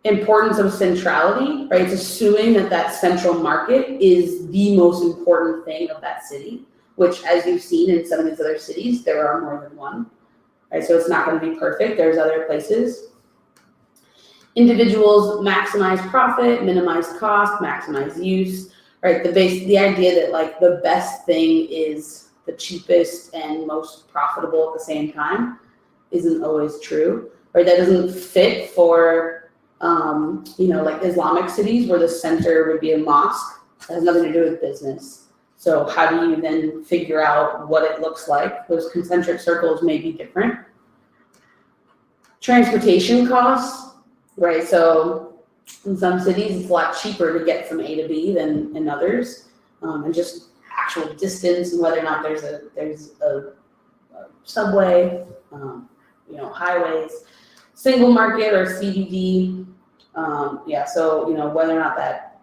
A: Importance of centrality, right? It's assuming that that central market is the most important thing of that city, which, as you've seen in some of these other cities, there are more than one, right? So it's not going to be perfect. There's other places. Individuals maximize profit, minimize cost, maximize use, right? The idea that like the best thing is the cheapest and most profitable at the same time isn't always true, right? That doesn't fit for like Islamic cities where the center would be a mosque. That has nothing to do with business. So how do you then figure out what it looks like? Those concentric circles may be different. Transportation costs, right? So in some cities, it's a lot cheaper to get from A to B than in others. And just actual distance and whether or not there's a subway, highways. Single market or CBD, so whether or not that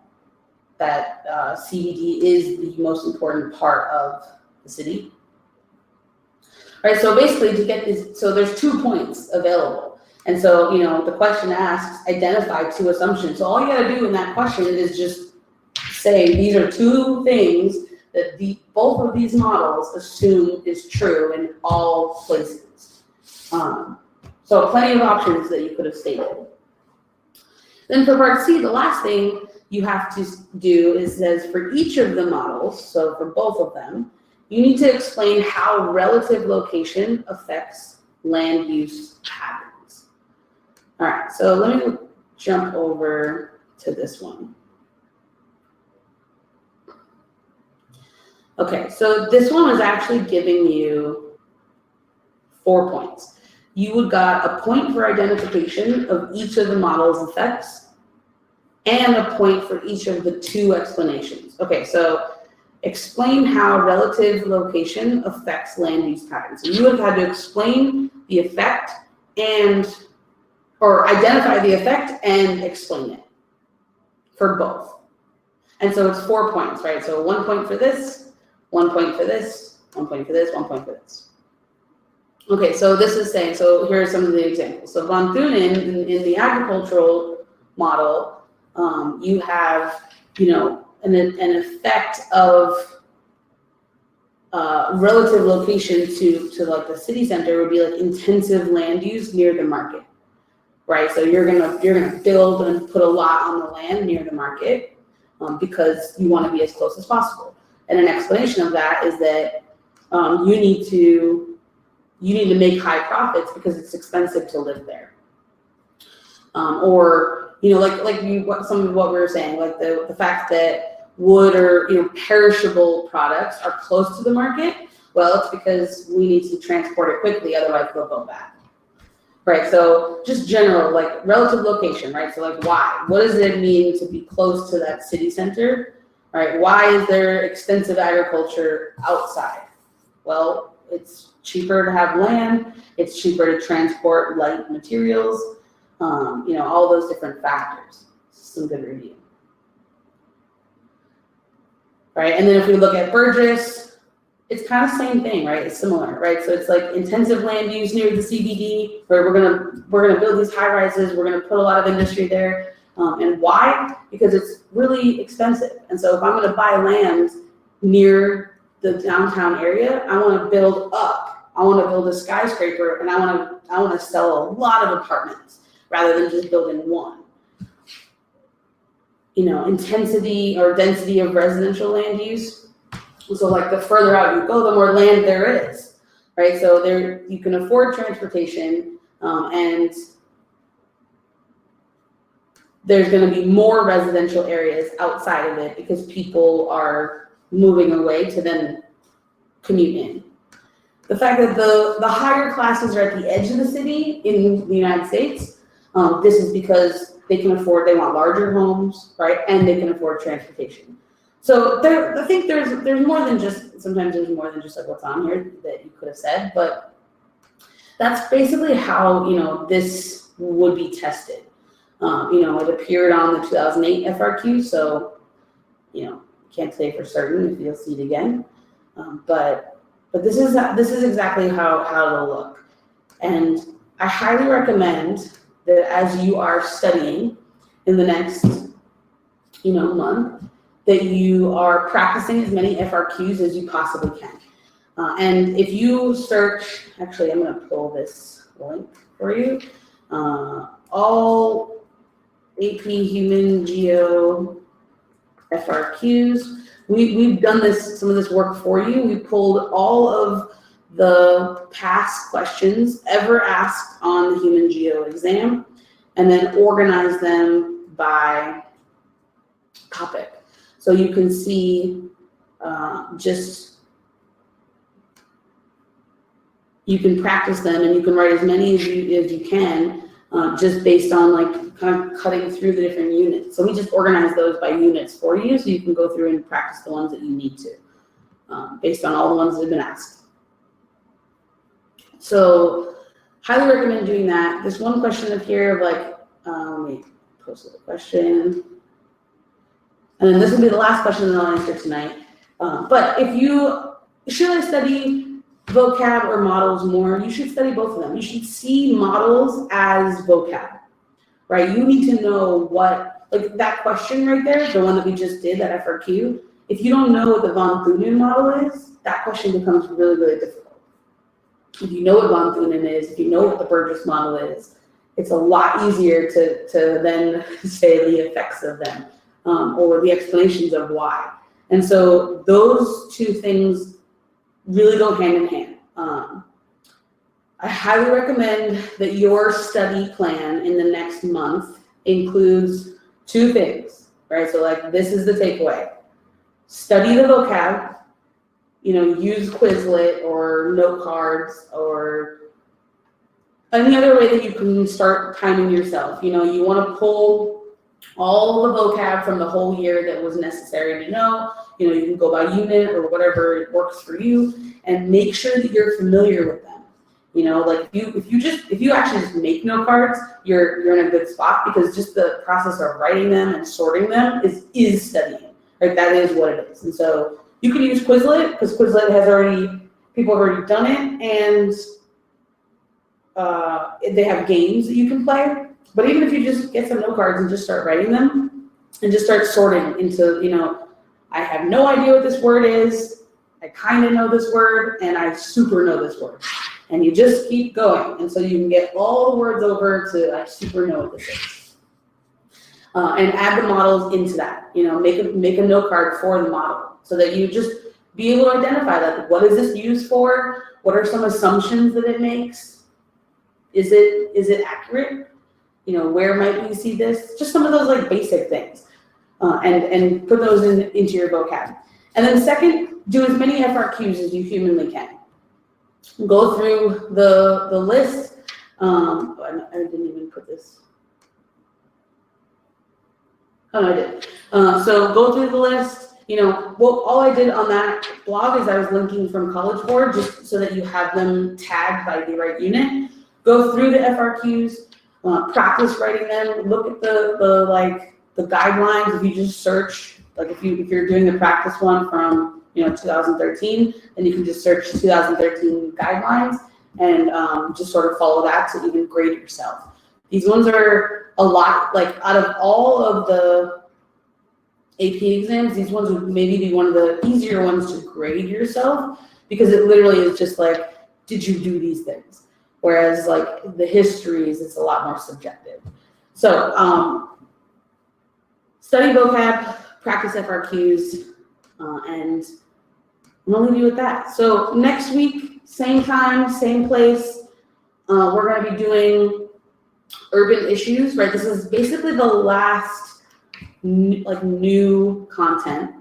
A: CBD is the most important part of the city. All right, so basically to get this, so there's 2 points available. And so, the question asks, identify 2 assumptions. So all you gotta do in that question is just say, these are 2 things that both of these models assume is true in all places. So plenty of options that you could have stated. Then for part C, the last thing you have to do is says for each of the models, so for both of them, you need to explain how relative location affects land use patterns. All right, so let me jump over to this one. Okay, so this one was actually giving you 4 points. You would got a point for identification of each of the model's effects and a point for each of the 2 explanations. Okay, so explain how relative location affects land use patterns. So you would have had to explain the effect or identify the effect and explain it for both. And so it's 4 points, right? So 1 point for this, 1 point for this, 1 point for this, 1 point for this. Okay, so this is saying, so here are some of the examples. So Von Thunen, in the agricultural model, you have, an effect of relative location to like the city center would be like intensive land use near the market, right? So you're gonna build and put a lot on the land near the market because you want to be as close as possible. And an explanation of that is that you need to make high profits because it's expensive to live there. Or some of what we were saying, like the fact that wood or perishable products are close to the market. Well, it's because we need to transport it quickly, otherwise they'll go bad. Right. So just general, like relative location, right? So like why? What does it mean to be close to that city center? Right? Why is there extensive agriculture outside? Well, it's cheaper to have land. It's cheaper to transport light materials. All those different factors. Some good review. Right, and then if we look at Burgess, it's kind of same thing, right? It's similar, right? So it's like intensive land use near the CBD, where we're gonna build these high rises. We're gonna put a lot of industry there, and why? Because it's really expensive. And so if I'm gonna buy land near the downtown area. I want to build up. I want to build a skyscraper, and I want to sell a lot of apartments rather than just building one. You know, intensity or density of residential land use. So like the further out you go, the more land there is, right? So there you can afford transportation, and there's going to be more residential areas outside of it because people are moving away to then commute in. The fact that the higher classes are at the edge of the city in the United States, this is because they want larger homes, right? And they can afford transportation. So I think there's more than just, sometimes there's more than just like what's on here that you could have said, but that's basically how, you know, this would be tested. You know, it appeared on the 2008 FRQ, so, you know, can't say for certain if you'll see it again, but this is exactly how it'll look. And I highly recommend that as you are studying in the next, you know, month, that you are practicing as many FRQs as you possibly can. And if you search, actually, I'm going to pull this link for you. All AP Human Geo FRQs. We've done some of this work for you. We pulled all of the past questions ever asked on the Human Geo exam, and then organized them by topic. So you can see you can practice them, and you can write as many as you can, just based on like kind of cutting through the different units. So we just organize those by units for you, so you can go through and practice the ones that you need to, based on all the ones that have been asked. So highly recommend doing that. There's one question up here of like, let me post the question. And then this will be the last question that I'll answer tonight. But should I study vocab or models more? You should study both of them. You should see models as vocab, right? You need to know what, like that question right there, the one that we just did, that FRQ, if you don't know what the von Thunen model is, that question becomes really, really difficult. If you know what von Thunen is, if you know what the Burgess model is, it's a lot easier to then say the effects of them, or the explanations of why. And so those two things really go hand in hand. I highly recommend that your study plan in the next month includes two things, right? So like this is the takeaway. Study the vocab, you know, use Quizlet or note cards or any other way that you can start timing yourself. You know, you want to pull all the vocab from the whole year that was necessary to know. You know, you can go by unit or whatever works for you, and make sure that you're familiar with them. You know, like if you actually just make note cards, you're in a good spot, because just the process of writing them and sorting them is studying. Right? That is what it is. And so you can use Quizlet, because Quizlet people have already done it, and they have games that you can play. But even if you just get some note cards and just start writing them and just start sorting into, you know, I have no idea what this word is, I kind of know this word, and I super know this word. And you just keep going. And so you can get all the words over to I super know what this is. And add the models into that. You know, make a note card for the model so that you just be able to identify that. What is this used for? What are some assumptions that it makes? Is it accurate? You know, where might we see this? Just some of those like basic things, and put those into your vocab. And then second, do as many FRQs as you humanly can. Go through the list. I didn't even put this. Oh, no, I did. So go through the list. You know, all I did on that blog is I was linking from College Board just so that you have them tagged by the right unit. Go through the FRQs, practice writing them. Look at the guidelines. If you just search, like if you're doing the practice one from 2013, then you can just search 2013 guidelines and just sort of follow that to even grade yourself. These ones are a lot, like out of all of the AP exams, these ones would maybe be one of the easier ones to grade yourself, because it literally is just like, did you do these things? Whereas like the histories, it's a lot more subjective. So study vocab, practice FRQs, and I'm gonna leave you with that. So next week, same time, same place, we're gonna be doing urban issues, right? This is basically the last new content.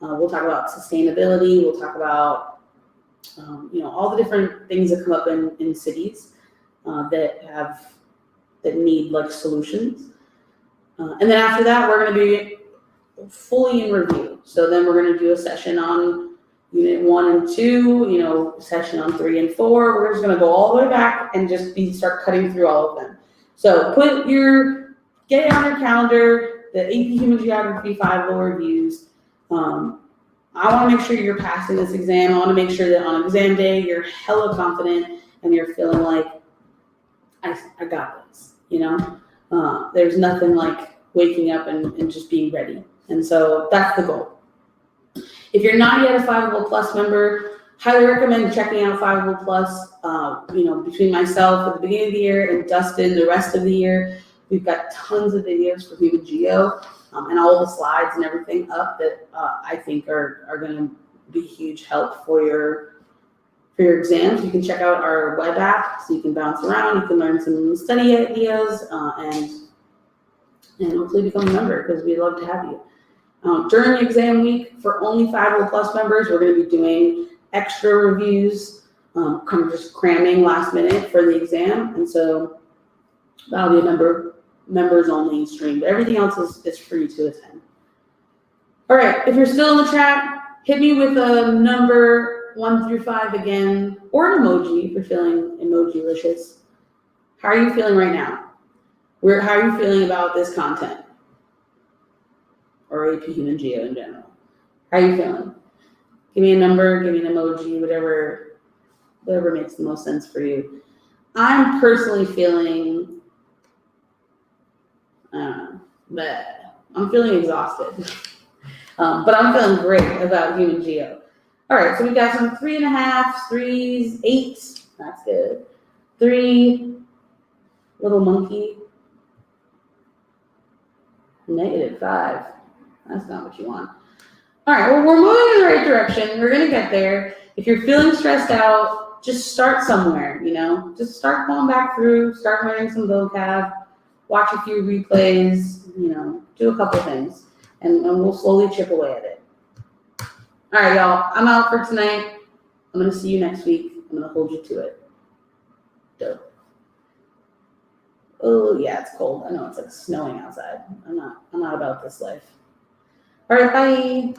A: We'll talk about sustainability. We'll talk about all the different things that come up in cities that need like solutions. And then after that, we're going to be fully in review. So then we're going to do a session on Unit 1 and 2, session on 3 and 4. We're just going to go all the way back and just start cutting through all of them. So get it on your calendar, the AP Human Geography 5 low reviews. I want to make sure you're passing this exam. I want to make sure that on exam day, you're hella confident and you're feeling like, I got this, There's nothing like waking up and just being ready. And so that's the goal. If you're not yet a 5 Plus member, highly recommend checking out 5 Plus. Between myself at the beginning of the year and Dustin the rest of the year, we've got tons of videos for Human Geo and all the slides and everything up that I think are going to be huge help for your exams. You can check out our web app so you can bounce around. You can learn some study ideas and hopefully become a member, because we'd love to have you. During exam week, for only 5 Plus members, we're going to be doing extra reviews, kind of just cramming last minute for the exam. And so that'll be a members only stream, but everything else is free to attend. All right, if you're still in the chat, hit me with a number 1 through 5 again, or an emoji if you're feeling emoji-licious. How are you feeling right now? How are you feeling about this content? Or AP Human Geo in general? How are you feeling? Give me a number, give me an emoji, whatever makes the most sense for you. I'm personally feeling, but I'm feeling exhausted. But I'm feeling great about Human Geo. All right, so we got some 3.5s, 3s, 8s. That's good. 3, little monkey. -5. That's not what you want. All right, well, we're moving in the right direction. We're going to get there. If you're feeling stressed out, just start somewhere, Just start going back through, start learning some vocab, watch a few replays, do a couple things, and we'll slowly chip away at it. All right, y'all, I'm out for tonight. I'm going to see you next week. I'm going to hold you to it. Dope. Oh, yeah, it's cold. I know it's like snowing outside. I'm not about this life. All right, bye.